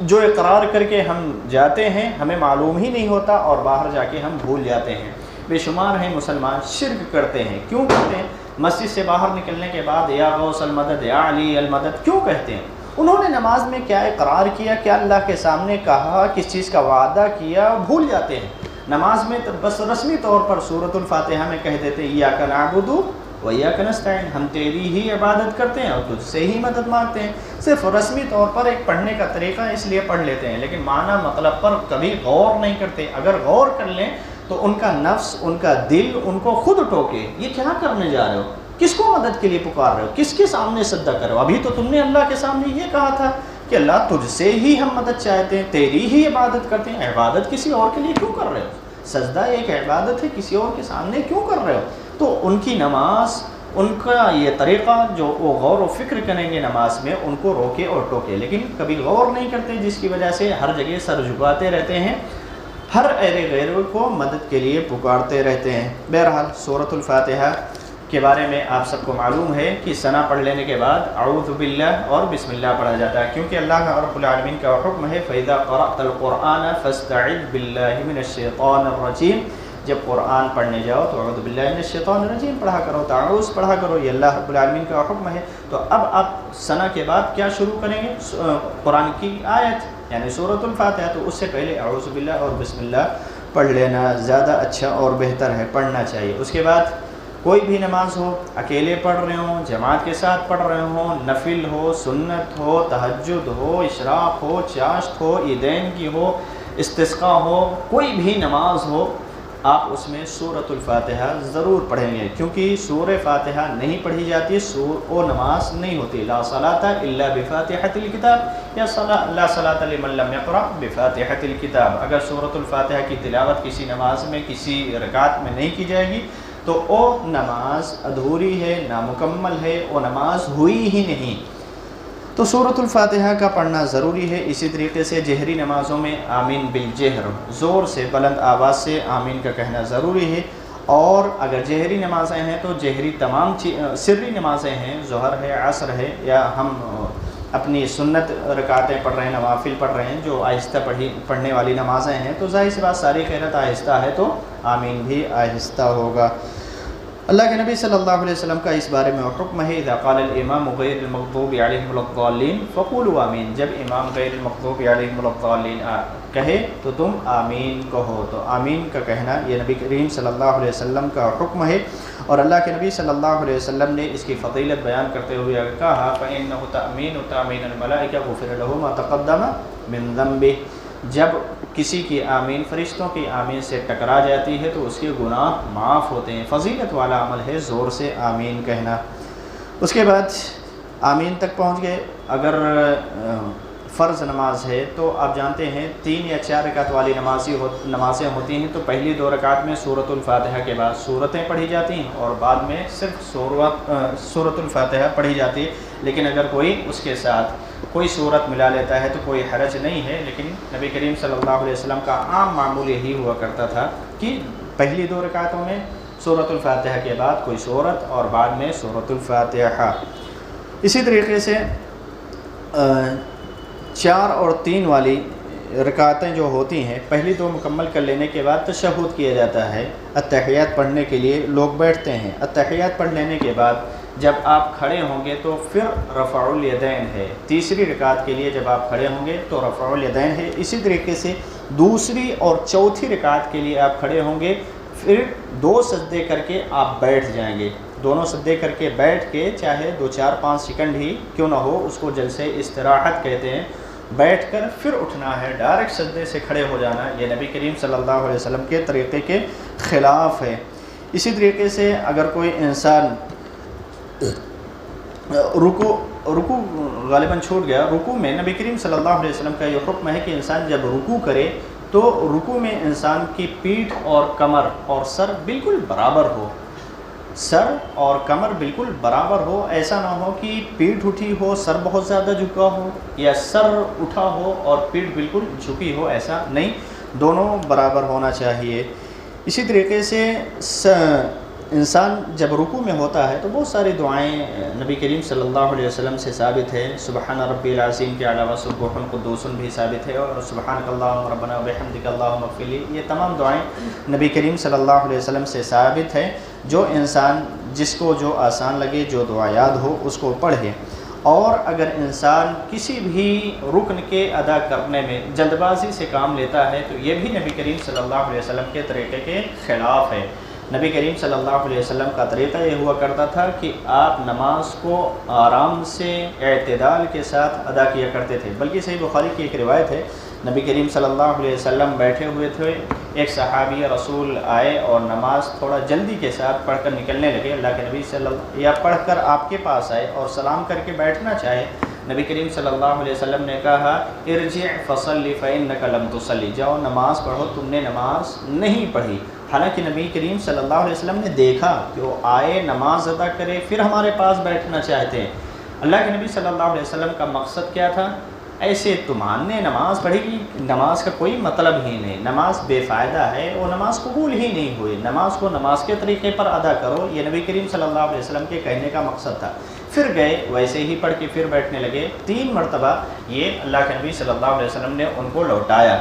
جو اقرار کر کے ہم جاتے ہیں ہمیں معلوم ہی نہیں ہوتا اور باہر جا کے ہم بھول جاتے ہیں۔ بے شمار ہیں مسلمان شرک کرتے ہیں، کیوں کرتے ہیں؟ مسجد سے باہر نکلنے کے بعد یا غوث المدد یا علی المدد کیوں کہتے ہیں؟ انہوں نے نماز میں کیا اقرار کیا، کیا اللہ کے سامنے کہا، کس چیز کا وعدہ کیا، بھول جاتے ہیں۔ نماز میں بس رسمی طور پر سورۃ الفاتحہ میں کہہ دیتے ایاک نعبد وَإِيَّاكَ نَسْتَعِينُ، ہم تیری ہی عبادت کرتے ہیں اور تجھ سے ہی مدد مانگتے ہیں۔ صرف رسمی طور پر ایک پڑھنے کا طریقہ اس لیے پڑھ لیتے ہیں، لیکن معنی مطلب پر کبھی غور نہیں کرتے۔ اگر غور کر لیں تو ان کا نفس، ان کا دل ان کو خود ٹوکے، یہ کیا کرنے جا رہے ہو؟ کس کو مدد کے لیے پکار رہے ہو؟ کس کے سامنے سجدہ کر رہے ہو؟ ابھی تو تم نے اللہ کے سامنے یہ کہا تھا کہ اللہ تجھ سے ہی ہم مدد چاہتے ہیں، تیری ہی عبادت کرتے ہیں، عبادت کسی اور کے لیے کیوں کر رہے ہو؟ سجدہ ایک عبادت ہے، کسی اور کے سامنے کیوں کر رہے ہو؟ تو ان کی نماز، ان کا یہ طریقہ جو وہ غور و فکر کریں گے نماز میں، ان کو روکے اور ٹوکے، لیکن کبھی غور نہیں کرتے، جس کی وجہ سے ہر جگہ سر جھکاتے رہتے ہیں، ہر غیر کو مدد کے لیے پکارتے رہتے ہیں۔ بہرحال سورۃ الفاتحہ کے بارے میں آپ سب کو معلوم ہے کہ ثنا پڑھ لینے کے بعد اعوذ باللہ اور بسم اللہ پڑھا جاتا ہے، کیونکہ اللہ رب العالمین کا حکم ہے فَإِذَا قَرَأْتَ الْقُرْآنَ فَاسْتَعِذْ بِاللَّهِ مِنَ الشَّيْطَانِ الرَّجِيمِ، جب قرآن پڑھنے جاؤ تو اعوذ باللہ من الشیطان الرجیم پڑھا کرو، تعوذ پڑھا کرو، یہ اللہ رب العالمین کا حکم ہے۔ تو اب آپ ثنا کے بعد کیا شروع کریں گے؟ قرآن کی آیت یعنی سورۃ الفاتحہ، تو اس سے پہلے اعوذ باللہ اور بسم اللہ پڑھ لینا زیادہ اچھا اور بہتر ہے، پڑھنا چاہیے۔ اس کے بعد کوئی بھی نماز ہو، اکیلے پڑھ رہے ہوں، جماعت کے ساتھ پڑھ رہے ہوں، نفل ہو، سنت ہو، تہجد ہو، اشراق ہو، چاشت ہو، عیدین کی ہو، استسقاء ہو، کوئی بھی نماز ہو، آپ اس میں سورۃ الفاتحہ ضرور پڑھیں گے، کیونکہ سورہ فاتحہ نہیں پڑھی جاتی وہ نماز نہیں ہوتی۔ لا صلاۃ الا بفاتحۃ الکتاب یا لا صلاۃ لمن لم یقرأ بفاتحۃ الکتاب۔ اگر سورۃ الفاتحہ کی تلاوت کسی نماز میں کسی رکعت میں نہیں کی جائے گی تو وہ نماز ادھوری ہے، نامکمل ہے، وہ نماز ہوئی ہی نہیں۔ تو سورۃ الفاتحہ کا پڑھنا ضروری ہے۔ اسی طریقے سے جہری نمازوں میں آمین بالجہر، زور سے بلند آواز سے آمین کا کہنا ضروری ہے۔ اور اگر جہری نمازیں ہیں تو جہری تمام سری نمازیں ہیں، ظہر ہے، عصر ہے، یا ہم اپنی سنت رکعتیں پڑھ رہے ہیں، نوافل پڑھ رہے ہیں جو آہستہ پڑھنے والی نمازیں ہیں، تو ظاہر سی بات ساری قرأت آہستہ ہے تو آمین بھی آہستہ ہوگا۔ اللہ کے نبی صلی اللہ علیہ وسلم کا اس بارے میں حکم ہے اذا قال الامام غیر المغضوب علیہم الضالین فقولوا آمین، جب امام غیر المغضوب علیہم الضالین کہے تو تم آمین کہو۔ تو آمین کا کہنا یہ نبی کریم صلی اللہ علیہ وسلم کا حکم ہے، اور اللہ کے نبی صلی اللہ علیہ وسلم نے اس کی فضیلت بیان کرتے ہوئے کہا فإنه تأمین تأمین الملائکہ غفر له ما تقدم من ذنبہ، جب کسی کی آمین فرشتوں کی آمین سے ٹکرا جاتی ہے تو اس کے گناہ معاف ہوتے ہیں۔ فضیلت والا عمل ہے زور سے آمین کہنا۔ اس کے بعد آمین تک پہنچ گئے۔ اگر فرض نماز ہے تو آپ جانتے ہیں 3 یا 4 رکعت والی نمازیں ہوتی ہیں، تو پہلی 2 رکعت میں سورۃ الفاتحہ کے بعد سورتیں پڑھی جاتی ہیں اور بعد میں صرف سورۃ الفاتحہ پڑھی جاتی ہے۔ لیکن اگر کوئی اس کے ساتھ کوئی سورت ملا لیتا ہے تو کوئی حرج نہیں ہے، لیکن نبی کریم صلی اللہ علیہ وسلم کا عام معمول یہی ہوا کرتا تھا کہ پہلی 2 رکعتوں میں سورۃ الفاتحہ کے بعد کوئی سورت اور بعد میں سورۃ الفاتحہ۔ اسی طریقے سے 4 اور 3 والی رکعتیں جو ہوتی ہیں، پہلی 2 مکمل کر لینے کے بعد تشہد کیا جاتا ہے۔ اتحیات پڑھنے کے لیے لوگ بیٹھتے ہیں۔ اتحیات پڑھ لینے کے بعد جب آپ کھڑے ہوں گے تو پھر رفع الیدین ہے۔ تیسری رکعت کے لیے جب آپ کھڑے ہوں گے تو رفع الیدین ہے۔ اسی طریقے سے دوسری اور چوتھی رکعت کے لیے آپ کھڑے ہوں گے، پھر 2 سجدے کر کے آپ بیٹھ جائیں گے۔ دونوں سجدے کر کے بیٹھ کے، چاہے 2 4 5 سیکنڈ ہی کیوں نہ ہو، اس کو جلسے استراحت کہتے ہیں۔ بیٹھ کر پھر اٹھنا ہے، ڈائریکٹ سجدے سے کھڑے ہو جانا، یہ نبی کریم صلی اللہ علیہ وسلم کے طریقے کے خلاف ہے۔ اسی طریقے سے اگر کوئی انسان رکوع غالباً چھوٹ گیا، رکوع میں نبی کریم صلی اللہ علیہ وسلم کا یہ حکم ہے کہ انسان جب رکوع کرے تو رکوع میں انسان کی پیٹھ اور کمر اور سر بالکل برابر ہو، سر اور کمر بالکل برابر ہو۔ ایسا نہ ہو کہ پیٹھ اٹھی ہو، سر بہت زیادہ جھکا ہو، یا سر اٹھا ہو اور پیٹھ بالکل جھکی ہو، ایسا نہیں، دونوں برابر ہونا چاہیے۔ اسی طریقے سے انسان جب رکوع میں ہوتا ہے تو بہت ساری دعائیں نبی کریم صلی اللہ علیہ وسلم سے ثابت ہے۔ سبحان ربی العظیم کے علاوہ سبح قدوس بھی ثابت ہے، اور سبحانک اللہم ربنا وبحمدک اللہم اغفر لی، یہ تمام دعائیں نبی کریم صلی اللہ علیہ وسلم سے ثابت ہے۔ جو انسان جس کو جو آسان لگے، جو دعا یاد ہو، اس کو پڑھے۔ اور اگر انسان کسی بھی رکن کے ادا کرنے میں جلد بازی سے کام لیتا ہے تو یہ بھی نبی کریم صلی اللہ علیہ وسلم کے طریقے کے خلاف ہے۔ نبی کریم صلی اللہ علیہ وسلم کا طریقہ یہ ہوا کرتا تھا کہ آپ نماز کو آرام سے اعتدال کے ساتھ ادا کیا کرتے تھے، بلکہ صحیح بخاری کی ایک روایت ہے نبی کریم صلی اللہ علیہ وسلم بیٹھے ہوئے تھے، ایک صحابی رسول آئے اور نماز تھوڑا جلدی کے ساتھ پڑھ کر نکلنے لگے، اللہ کے نبی صلی اللہ یا پڑھ کر آپ کے پاس آئے اور سلام کر کے بیٹھنا چاہے، نبی کریم صلی اللہ علیہ وسلم نے کہا ارجع فصلی فإنک لم تصلی، جاؤ نماز پڑھو، تم نے نماز نہیں پڑھی۔ حالانکہ نبی کریم صلی اللہ علیہ وسلم نے دیکھا کہ وہ آئے، نماز ادا کرے، پھر ہمارے پاس بیٹھنا چاہتے ہیں۔ اللہ کے نبی صلی اللہ علیہ وسلم کا مقصد کیا تھا؟ ایسے تمہان نے نماز پڑھی کہ نماز کا کوئی مطلب ہی نہیں، نماز بے فائدہ ہے، وہ نماز قبول ہی نہیں ہوئی، نماز کو نماز کے طریقے پر ادا کرو، یہ نبی کریم صلی اللہ علیہ وسلم کے کہنے کا مقصد تھا۔ پھر گئے ویسے ہی پڑھ کے پھر بیٹھنے لگے، 3 مرتبہ یہ اللہ کے نبی صلی اللہ علیہ وسلم نے ان کو لوٹایا۔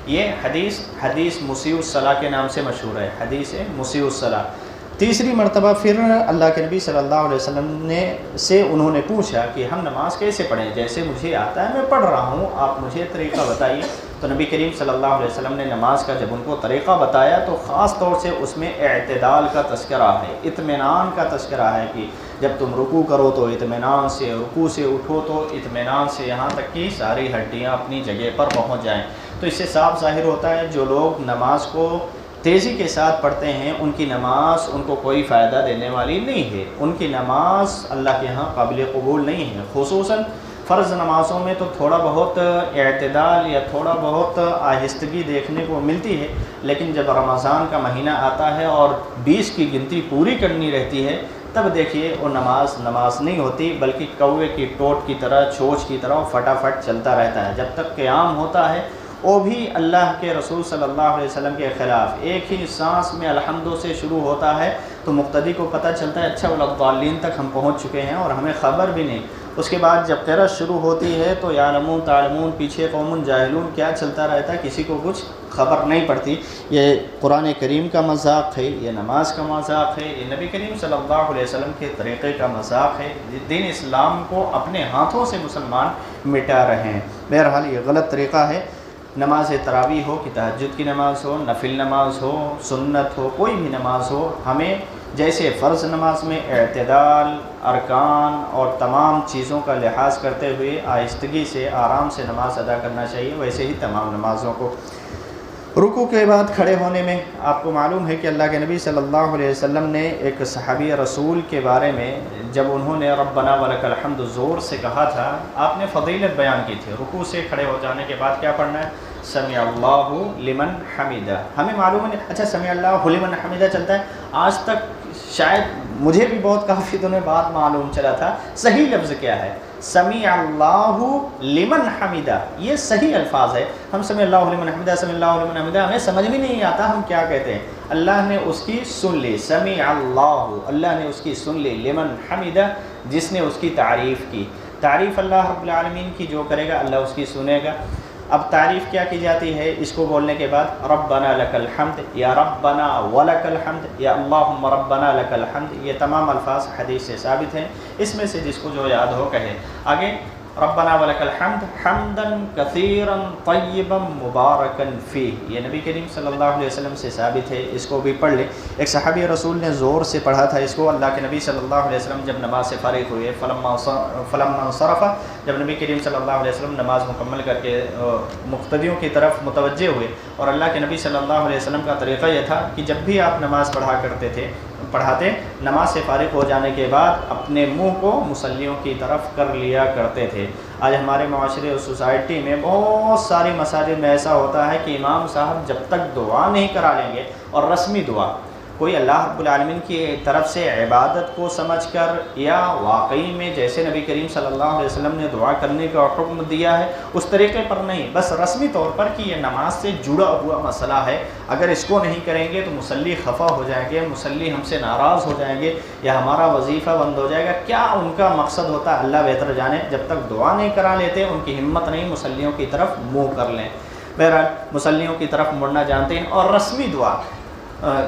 یہ حدیث مسیء الصلاۃ کے نام سے مشہور ہے، حدیث مسیء الصلاۃ۔ تیسری مرتبہ پھر اللہ کے نبی صلی اللہ علیہ وسلم سے انہوں نے پوچھا کہ ہم نماز کیسے پڑھیں، جیسے مجھے آتا ہے میں پڑھ رہا ہوں، آپ مجھے طریقہ بتائیے۔ تو نبی کریم صلی اللہ علیہ وسلم نے نماز کا جب ان کو طریقہ بتایا تو خاص طور سے اس میں اعتدال کا تذکرہ ہے، اطمینان کا تذکرہ ہے کہ جب تم رکوع کرو تو اطمینان سے، رکوع سے اٹھو تو اطمینان سے، یہاں تک کہ ساری ہڈیاں اپنی جگہ پر پہنچ جائیں۔ تو اس سے صاف ظاہر ہوتا ہے جو لوگ نماز کو تیزی کے ساتھ پڑھتے ہیں ان کی نماز ان کو کوئی فائدہ دینے والی نہیں ہے، ان کی نماز اللہ کے ہاں قابل قبول نہیں ہے۔ خصوصاً فرض نمازوں میں تو تھوڑا بہت اعتدال یا تھوڑا بہت آہستگی دیکھنے کو ملتی ہے، لیکن جب رمضان کا مہینہ آتا ہے اور 20 کی گنتی پوری کرنی رہتی ہے تب دیکھیے وہ نماز نہیں ہوتی، بلکہ کوے کی ٹوٹ کی طرح، چوچ کی طرح فٹافٹ چلتا رہتا ہے۔ جب تک قیام ہوتا ہے وہ بھی اللہ کے رسول صلی اللہ علیہ وسلم کے خلاف، ایک ہی سانس میں الحمدو سے شروع ہوتا ہے تو مقتدی کو پتہ چلتا ہے اچھا والضالین تک ہم پہنچ چکے ہیں اور ہمیں خبر بھی نہیں۔ اس کے بعد جب قرأت شروع ہوتی ہے تو یعلمون تعلمون، پیچھے قوم جاہلون کیا چلتا رہتا ہے، کسی کو کچھ خبر نہیں پڑتی۔ یہ قرآن کریم کا مذاق ہے، یہ نماز کا مذاق ہے، یہ نبی کریم صلی اللہ علیہ وسلم کے طریقے کا مذاق ہے۔ دین اسلام کو اپنے ہاتھوں سے مسلمان مٹا رہے ہیں۔ بہرحال یہ غلط طریقہ ہے۔ نماز تراویح ہو کہ تہجد کی نماز ہو، نفل نماز ہو، سنت ہو، کوئی بھی نماز ہو، ہمیں جیسے فرض نماز میں اعتدال، ارکان اور تمام چیزوں کا لحاظ کرتے ہوئے آہستگی سے آرام سے نماز ادا کرنا چاہیے، ویسے ہی تمام نمازوں کو۔ رکوع کے بعد کھڑے ہونے میں آپ کو معلوم ہے کہ اللہ کے نبی صلی اللہ علیہ وسلم نے ایک صحابی رسول کے بارے میں جب انہوں نے ربنا ولک الحمد زور سے کہا تھا، آپ نے فضیلت بیان کی تھی۔ رکوع سے کھڑے ہو جانے کے بعد کیا پڑھنا ہے؟ سمع اللہ لمن حمیدہ۔ ہمیں معلوم ہے اچھا سمع اللہ لمن حمیدہ چلتا ہے، آج تک شاید مجھے بھی بہت کافی دنوں بعد معلوم چلا تھا صحیح لفظ کیا ہے۔ سمیع اللہ لمن حمیدہ، یہ صحیح الفاظ ہے۔ ہم سمیع اللہ لمن حمیدہ، سمیع اللہ لمن حمیدہ، ہمیں سمجھ بھی نہیں آتا ہم کیا کہتے ہیں۔ اللہ نے اس کی سن لی، سمیع اللہ نے اس کی سن لی، لمن حمیدہ جس نے اس کی تعریف کی۔ تعریف اللہ رب العالمین کی جو کرے گا اللہ اس کی سنے گا۔ اب تعریف کیا کی جاتی ہے اس کو بولنے کے بعد؟ ربنا لک الحمد، یا ربنا ولک الحمد، یا اللہم ربنا لک الحمد، یہ تمام الفاظ حدیث سے ثابت ہیں، اس میں سے جس کو جو یاد ہو کہے۔ آگے ربنا ولک الحمد حمدا کثیرا طیبا مبارکا فیہ، یہ نبی کریم صلی اللہ علیہ وسلم سے ثابت ہے، اس کو بھی پڑھ لیں۔ ایک صحابی رسول نے زور سے پڑھا تھا اس کو، اللہ کے نبی صلی اللہ علیہ وسلم جب نماز سے فارغ ہوئے، فلما انصرف، جب نبی کریم صلی اللہ علیہ وسلم نماز مکمل کر کے مقتدیوں کی طرف متوجہ ہوئے، اور اللہ کے نبی صلی اللہ علیہ وسلم کا طریقہ یہ تھا کہ جب بھی آپ نماز پڑھاتے نماز سے فارغ ہو جانے کے بعد اپنے منہ کو مصلیوں کی طرف کر لیا کرتے تھے۔ آج ہمارے معاشرے اور سوسائٹی میں بہت ساری مساجد میں ایسا ہوتا ہے کہ امام صاحب جب تک دعا نہیں کرا لیں گے، اور رسمی دعا کوئی اللہ رب العالمین کی طرف سے عبادت کو سمجھ کر یا واقعی میں جیسے نبی کریم صلی اللہ علیہ وسلم نے دعا کرنے کا حکم دیا ہے اس طریقے پر نہیں، بس رسمی طور پر کہ یہ نماز سے جڑا ہوا مسئلہ ہے، اگر اس کو نہیں کریں گے تو مصلی خفا ہو جائیں گے، مصلی ہم سے ناراض ہو جائیں گے، یا ہمارا وظیفہ بند ہو جائے گا، کیا ان کا مقصد ہوتا ہے اللہ بہتر جانے۔ جب تک دعا نہیں کرا لیتے ان کی ہمت نہیں مصلیوں کی طرف منہ کر لیں۔ بہرحال مصلیوں کی طرف مڑنا جانتے ہیں، اور رسمی دعا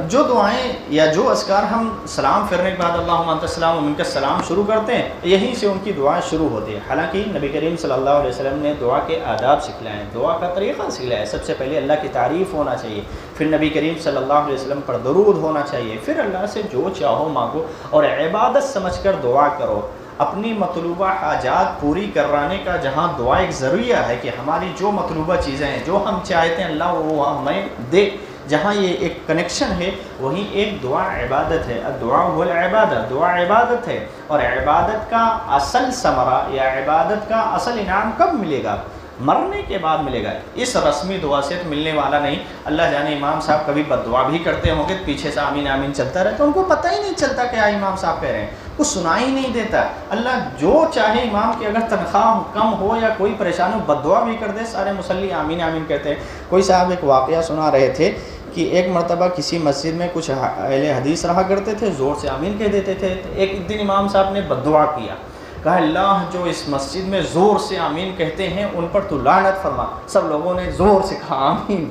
جو دعائیں یا جو اذکار ہم سلام پھرنے کے بعد اللہم انت السلام و منک السلام شروع کرتے ہیں، یہیں سے ان کی دعائیں شروع ہوتی ہیں۔ حالانکہ نبی کریم صلی اللہ علیہ وسلم نے دعا کے آداب سکھلائے ہیں، دعا کا طریقہ سکھلایا ہے۔ سب سے پہلے اللہ کی تعریف ہونا چاہیے، پھر نبی کریم صلی اللہ علیہ وسلم پر درود ہونا چاہیے، پھر اللہ سے جو چاہو مانگو اور عبادت سمجھ کر دعا کرو۔ اپنی مطلوبہ حاجات پوری کرانے کا جہاں دعا ایک ذریعہ ہے کہ ہماری جو مطلوبہ چیزیں ہیں جو ہم چاہتے ہیں اللہ وہ ہمیں دے، جہاں یہ ایک کنیکشن ہے، وہیں ایک دعا عبادت ہے. الدعاء هو العبادہ، دعا عبادت ہے. اور عبادت کا اصل ثمرہ یا عبادت کا اصل انعام کب ملے گا؟ مرنے کے بعد ملے گا. اس رسمی دعا سے تو ملنے والا نہیں. اللہ جانے امام صاحب کبھی بد دعا بھی کرتے ہوں گے، پیچھے سے آمین آمین چلتا رہتا، ان کو پتہ ہی نہیں چلتا کہ امام صاحب کہہ رہے ہیں، کچھ سنا ہی نہیں دیتا. اللہ جو چاہے امام کی اگر تنخواہ کم ہو یا کوئی پریشانی ہو، بد دعا بھی کر دے، سارے مصلی آمین آمین کہتے ہیں. کوئی صاحب ایک واقعہ سنا رہے تھے کہ ایک مرتبہ کسی مسجد میں کچھ اہل حدیث رہا کرتے تھے، زور سے آمین کہہ دیتے تھے. ایک دن امام صاحب نے بد دعا کیا، کہا اللہ جو اس مسجد میں زور سے آمین کہتے ہیں ان پر تو لعنت فرما. سب لوگوں نے زور سے کہا آمین.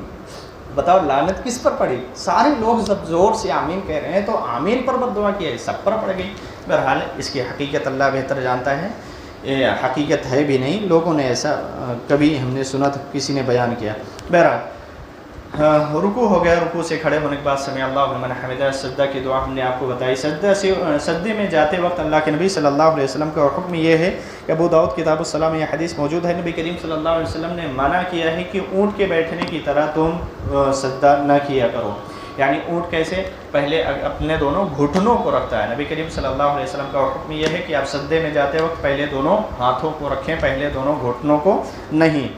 بتاؤ لعنت کس پر پڑی؟ سارے لوگ جب زور سے آمین کہہ رہے ہیں تو آمین پر بد دعا کیا ہے، سب پر پڑ گئی. بہرحال اس کی حقیقت اللہ بہتر جانتا ہے، یہ حقیقت ہے بھی نہیں، لوگوں نے ایسا کبھی ہم نے سنا تھا، کسی نے بیان کیا. بہرحال رکوع ہو گیا، رکوع سے کھڑے ہونے کے بعد سمع اللہ لمن حمدہ، سجدہ کی دعا ہم نے آپ کو بتائی. سجدے میں جاتے وقت اللہ کے نبی صلی اللہ علیہ وسلم کا حکم یہ ہے کہ ابو داؤد کتاب الصلاۃ میں یہ حدیث موجود ہے، نبی کریم صلی اللہ علیہ وسلم نے منع کیا ہے کہ اونٹ کے بیٹھنے کی طرح تم سجدہ نہ کیا کرو. یعنی اونٹ کیسے؟ پہلے اپنے دونوں گھٹنوں کو رکھتا ہے. نبی کریم صلی اللہ علیہ وسلم کا حکم یہ ہے کہ آپ سجدے میں جاتے وقت پہلے دونوں ہاتھوں کو رکھیں، پہلے دونوں گھٹنوں کو نہیں.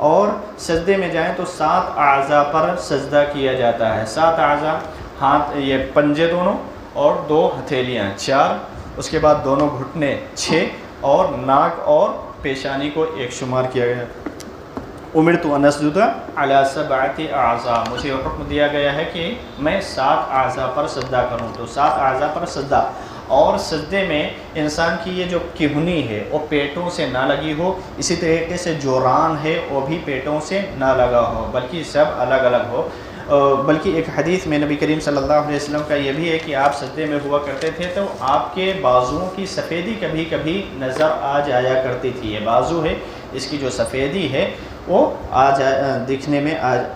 اور سجدے میں جائیں تو 7 اعضاء پر سجدہ کیا جاتا ہے. 7 اعضاء، ہاتھ یہ پنجے دونوں اور 2 ہتھیلیاں 4، اس کے بعد دونوں گھٹنے 6 اور ناک اور پیشانی کو 1 شمار کیا گیا. امرت ان اسجد علی 7 اعضاء، مجھے حکم دیا گیا ہے کہ میں 7 اعضاء پر سجدہ کروں. تو 7 اعضاء پر سجدہ. اور سجدے میں انسان کی یہ جو کہنی ہے وہ پیٹوں سے نہ لگی ہو، اسی طریقے سے جو ران ہے وہ بھی پیٹوں سے نہ لگا ہو، بلکہ سب الگ الگ ہو. بلکہ ایک حدیث میں نبی کریم صلی اللہ علیہ وسلم کا یہ بھی ہے کہ آپ سجدے میں ہوا کرتے تھے تو آپ کے بازوؤں کی سفیدی کبھی کبھی نظر آ جایا کرتی تھی. یہ بازو ہے، اس کی جو سفیدی ہے وہ دکھنے میں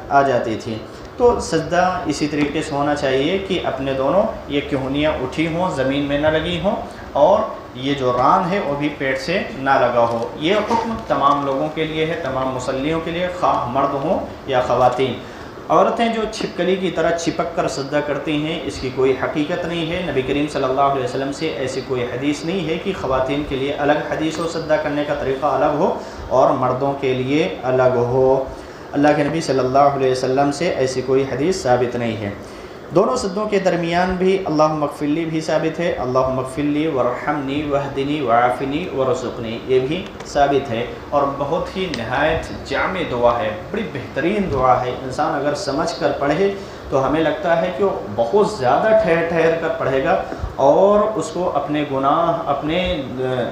آ جاتی تھی. تو سجدہ اسی طریقے سے ہونا چاہیے کہ اپنے دونوں یہ کہنیاں اٹھی ہوں، زمین میں نہ لگی ہوں، اور یہ جو ران ہے وہ بھی پیٹ سے نہ لگا ہو. یہ حکم تمام لوگوں کے لیے ہے، تمام مصلیوں کے لیے، خواہ مرد ہوں یا خواتین. عورتیں جو چھپکلی کی طرح چپک کر سجدہ کرتی ہیں اس کی کوئی حقیقت نہیں ہے. نبی کریم صلی اللہ علیہ وسلم سے ایسی کوئی حدیث نہیں ہے کہ خواتین کے لیے الگ حدیث ہو، سجدہ کرنے کا طریقہ الگ ہو اور مردوں کے لیے الگ ہو. اللہ کے نبی صلی اللہ علیہ وسلم سے ایسی کوئی حدیث ثابت نہیں ہے. دونوں سجدوں کے درمیان بھی اللہم اغفر لی بھی ثابت ہے، اللہم اغفر لی ورحمنی واہدنی وعافنی ورزقنی، یہ بھی ثابت ہے. اور بہت ہی نہایت جامع دعا ہے، بڑی بہترین دعا ہے. انسان اگر سمجھ کر پڑھے تو ہمیں لگتا ہے کہ وہ بہت زیادہ ٹھہر ٹھہر کر پڑھے گا اور اس کو اپنے گناہ، اپنے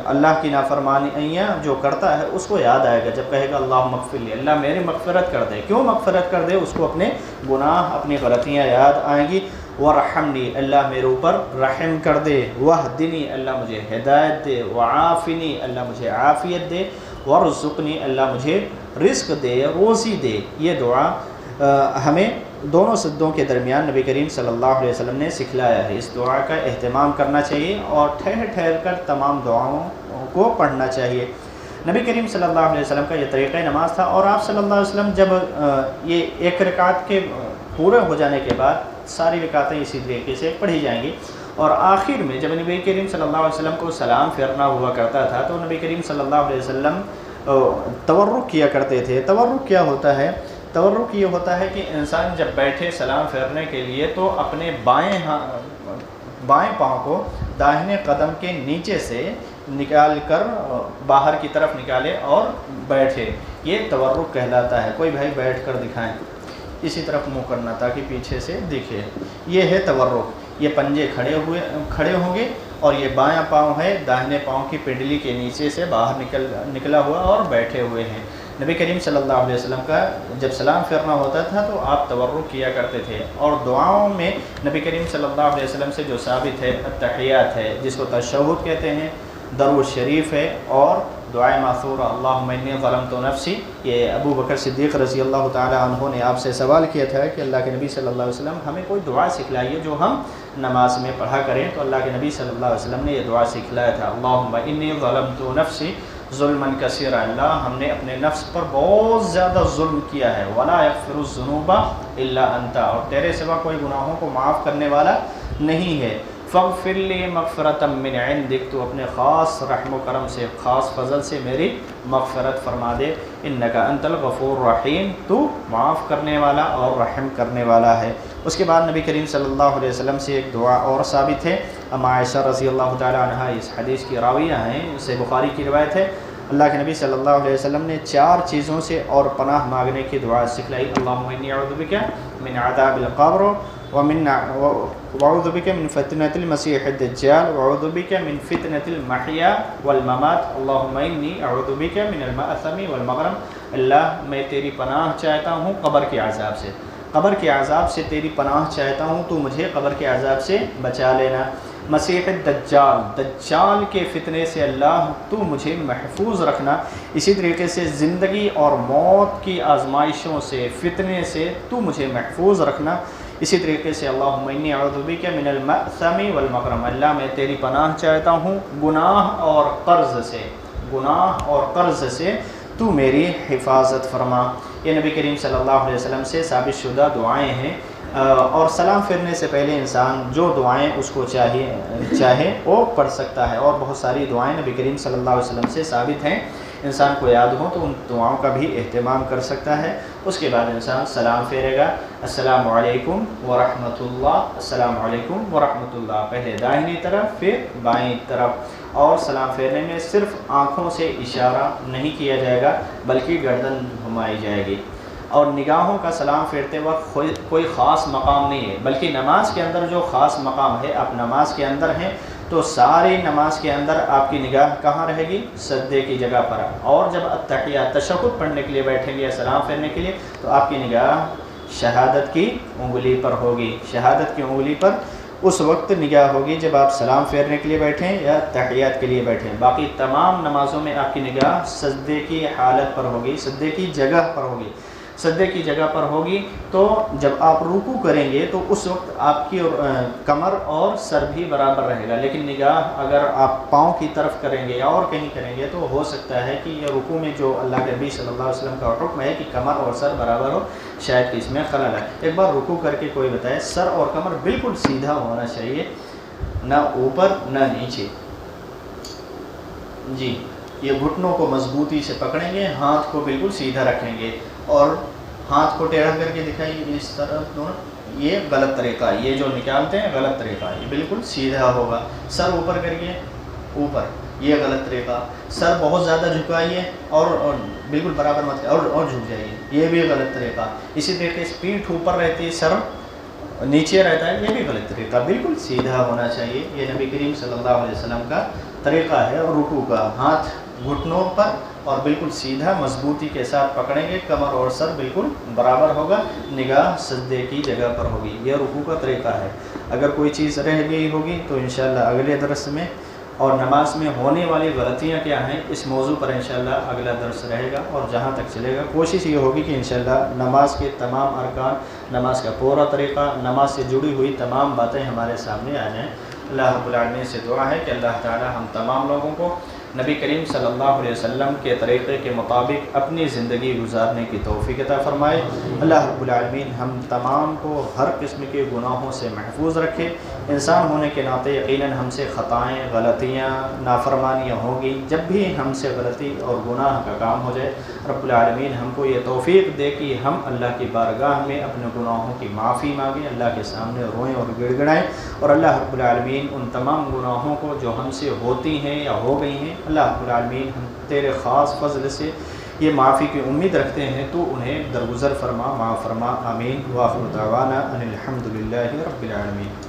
اللہ کی نافرمانیاں جو کرتا ہے اس کو یاد آئے گا. جب کہے گا اللہم اغفر لی، اللہ میری مغفرت کر دے. کیوں مغفرت کر دے؟ اس کو اپنے گناہ، اپنی غلطیاں یاد آئیں گی. ورحمنی، اللہ میرے اوپر رحم کر دے. واہدنی، اللہ مجھے ہدایت دے. وعافنی، اللہ مجھے عافیت دے. ورزقنی، اللہ مجھے رزق دے، روزی دے. یہ دعا ہمیں دونوں سجدوں کے درمیان نبی کریم صلی اللہ علیہ وسلم نے سکھلایا ہے. اس دعا کا اہتمام کرنا چاہیے اور ٹھہر ٹھہر کر تمام دعاؤں کو پڑھنا چاہیے. نبی کریم صلی اللہ علیہ وسلم کا یہ طریقہ نماز تھا. اور آپ صلی اللہ علیہ وسلم جب یہ 1 رکعت کے پورے ہو جانے کے بعد ساری رکعتیں اسی طریقے سے پڑھی جائیں گی، اور آخر میں جب نبی کریم صلی اللہ علیہ وسلم کو سلام پھیرنا ہوا کرتا تھا تو نبی کریم صلی اللہ علیہ وسلم تورک کیا کرتے تھے. تورک کیا ہوتا ہے؟ تورک یہ ہوتا ہے کہ انسان جب بیٹھے سلام پھیرنے کے لیے تو اپنے بائیں پاؤں کو داہنے قدم کے نیچے سے نکال کر باہر کی طرف نکالے اور بیٹھے. یہ تورک کہلاتا ہے. کوئی بھائی بیٹھ کر دکھائیں، اسی طرف منہ کرنا تاکہ پیچھے سے دکھے. یہ ہے تورک. یہ پنجے کھڑے ہوں گے اور یہ بایاں پاؤں ہے داہنے پاؤں کی پنڈلی کے نیچے سے باہر نکلا ہوا اور بیٹھے ہوئے ہیں. نبی کریم صلی اللہ علیہ وسلم کا جب سلام پھیرنا ہوتا تھا تو آپ تورک کیا کرتے تھے. اور دعاؤں میں نبی کریم صلی اللہ علیہ وسلم سے جو ثابت ہے التحیات ہے، جس کو تشہد کہتے ہیں، درود شریف ہے، اور دعائے معثور اللہم انی ظلمت نفسی، یہ ابو بکر صدیق رضی اللہ تعالی عنہ نے آپ سے سوال کیا تھا کہ اللہ کے نبی صلی اللہ علیہ وسلم ہمیں کوئی دعا سکھلائیے جو ہم نماز میں پڑھا کریں، تو اللہ کے نبی صلی اللہ علیہ وسلم نے یہ دعا سکھلایا تھا، اللہم انی ظلمت نفسی ظلمًا کثیرا، اللہ ہم نے اپنے نفس پر بہت زیادہ ظلم کیا ہے، ولا یغفر الذنوب الا انت، اور تیرے سوا کوئی گناہوں کو معاف کرنے والا نہیں ہے، فاغفر لی مغفرۃ من عندک، تو اپنے خاص رحم و کرم سے، خاص فضل سے میری مغفرت فرما دے، انک انت الغفور الرحیم، تو معاف کرنے والا اور رحم کرنے والا ہے۔ اس کے بعد نبی کریم صلی اللہ علیہ وسلم سے ایک دعا اور ثابت ہے، عائشہ رضی اللہ تعالی عنہ اس حدیث کی راویہ ہیں، اسے بخاری کی روایت ہے، اللہ کے نبی صلی اللہ علیہ وسلم نے 4 چیزوں سے اور پناہ مانگنے کی دعا سکھلائی، اللہم انی اعوذ بک من عذاب القبر وأعوذ بك من فتنة المسيح الدجال وأعوذ بك من فتنة المحيا والممات اللهم إني أعوذ بك من المأثم والمغرم، اللہ میں تیری پناہ چاہتا ہوں قبر کے عذاب سے، قبر کے عذاب سے تیری پناہ چاہتا ہوں، تو مجھے قبر کے عذاب سے بچا لینا، مسیح الدجال، دجال کے فتنے سے اللہ تو مجھے محفوظ رکھنا، اسی طریقے سے زندگی اور موت کی آزمائشوں سے، فتنے سے تو مجھے محفوظ رکھنا، اسی طریقے سے اللہم انی اعوذ بک من المأثم والمغرم، اللہ میں تیری پناہ چاہتا ہوں گناہ اور قرض سے، گناہ اور قرض سے تو میری حفاظت فرما۔ یہ نبی کریم صلی اللہ علیہ وسلم سے ثابت شدہ دعائیں ہیں، اور سلام پھیرنے سے پہلے انسان جو دعائیں اس کو چاہے وہ پڑھ سکتا ہے، اور بہت ساری دعائیں نبی کریم صلی اللہ علیہ وسلم سے ثابت ہیں، انسان کو یاد ہو تو ان دعاؤں کا بھی اہتمام کر سکتا ہے۔ اس کے بعد انسان سلام پھیرے گا، السلام علیکم ورحمۃ اللہ، السلام علیکم ورحمۃ اللہ، پہلے داہنی طرف پھر بائیں طرف، اور سلام پھیرنے میں صرف آنکھوں سے اشارہ نہیں کیا جائے گا بلکہ گردن گھمائی جائے گی، اور نگاہوں کا سلام پھیرتے وقت کوئی خاص مقام نہیں ہے، بلکہ نماز کے اندر جو خاص مقام ہے، آپ نماز کے اندر ہیں تو ساری نماز کے اندر آپ کی نگاہ کہاں رہے گی؟ سجدے کی جگہ پر، اور جب التحیات تشہد پڑھنے کے لیے بیٹھیں گے یا سلام پھیرنے کے لیے تو آپ کی نگاہ شہادت کی انگلی پر ہوگی، شہادت کی انگلی پر اس وقت نگاہ ہوگی جب آپ سلام پھیرنے کے لیے بیٹھیں یا تحیات کے لیے بیٹھیں، باقی تمام نمازوں میں آپ کی نگاہ سجدے کی حالت پر ہوگی، سجدے کی جگہ پر ہوگی، سجدے کی جگہ پر ہوگی، تو جب آپ رکوع کریں گے تو اس وقت آپ کی کمر اور سر بھی برابر رہے گا، لیکن نگاہ اگر آپ پاؤں کی طرف کریں گے یا اور کہیں کریں گے تو ہو سکتا ہے کہ یہ رکوع میں جو اللہ کے نبی صلی اللہ علیہ وسلم کا حکم ہے کہ کمر اور سر برابر ہو، شاید کہ اس میں خلل ہے۔ ایک بار رکوع کر کے کوئی بتائے، سر اور کمر بالکل سیدھا ہونا چاہیے، نہ اوپر نہ نیچے، جی، یہ گھٹنوں کو مضبوطی سے پکڑیں گے، ہاتھ کو بالکل سیدھا رکھیں گے، اور ہاتھ کو ٹیڑھا کر کے دکھائیے اس طرف دونوں، یہ غلط طریقہ ہے، یہ جو نکالتے ہیں غلط طریقہ ہے، یہ بالکل سیدھا ہوگا، سر اوپر کریے، اوپر، یہ غلط طریقہ، سر بہت زیادہ جھکائیے اور بالکل برابر مت اور جھک جائیے، یہ بھی غلط طریقہ، اسی طریقے سے پیٹھ اوپر رہتی ہے، سر نیچے رہتا ہے، یہ بھی غلط طریقہ، بالکل سیدھا ہونا چاہیے، یہ نبی کریم صلی اللہ علیہ وسلم کا طریقہ ہے، اور رکوع کا ہاتھ گھٹنوں پر اور بالکل سیدھا مضبوطی کے ساتھ پکڑیں گے، کمر اور سر بالکل برابر ہوگا، نگاہ سجدے کی جگہ پر ہوگی، یہ رکوع کا طریقہ ہے۔ اگر کوئی چیز رہ گئی ہوگی تو انشاءاللہ اگلے درس میں، اور نماز میں ہونے والی غلطیاں کیا ہیں اس موضوع پر انشاءاللہ اگلا درس رہے گا، اور جہاں تک چلے گا کوشش یہ ہوگی کہ انشاءاللہ نماز کے تمام ارکان، نماز کا پورا طریقہ، نماز سے جڑی ہوئی تمام باتیں ہمارے سامنے آ جائیں۔ اللہ رب العالمین سے دعا ہے کہ اللہ تعالی ہم تمام لوگوں کو نبی کریم صلی اللہ علیہ وسلم کے طریقے کے مطابق اپنی زندگی گزارنے کی توفیق عطا فرمائے۔ اللہ رب العالمین ہم تمام کو ہر قسم کے گناہوں سے محفوظ رکھے۔ انسان ہونے کے ناطے یقیناً ہم سے خطائیں، غلطیاں، نافرمانیاں ہوں گی، جب بھی ہم سے غلطی اور گناہ کا کام ہو جائے رب العالمین ہم کو یہ توفیق دے کہ ہم اللہ کی بارگاہ میں اپنے گناہوں کی معافی مانگیں، اللہ کے سامنے روئیں اور گڑ گڑائیں، اور اللہ رب العالمین ان تمام گناہوں کو جو ہم سے ہوتی ہیں یا ہو گئی ہیں، اللہ رب العالمین ہم تیرے خاص فضل سے یہ معافی کی امید رکھتے ہیں، تو انہیں درگزر فرما، معاف فرما، آمین۔ وآخر دعوانا ان الحمد للہ رب العالمین۔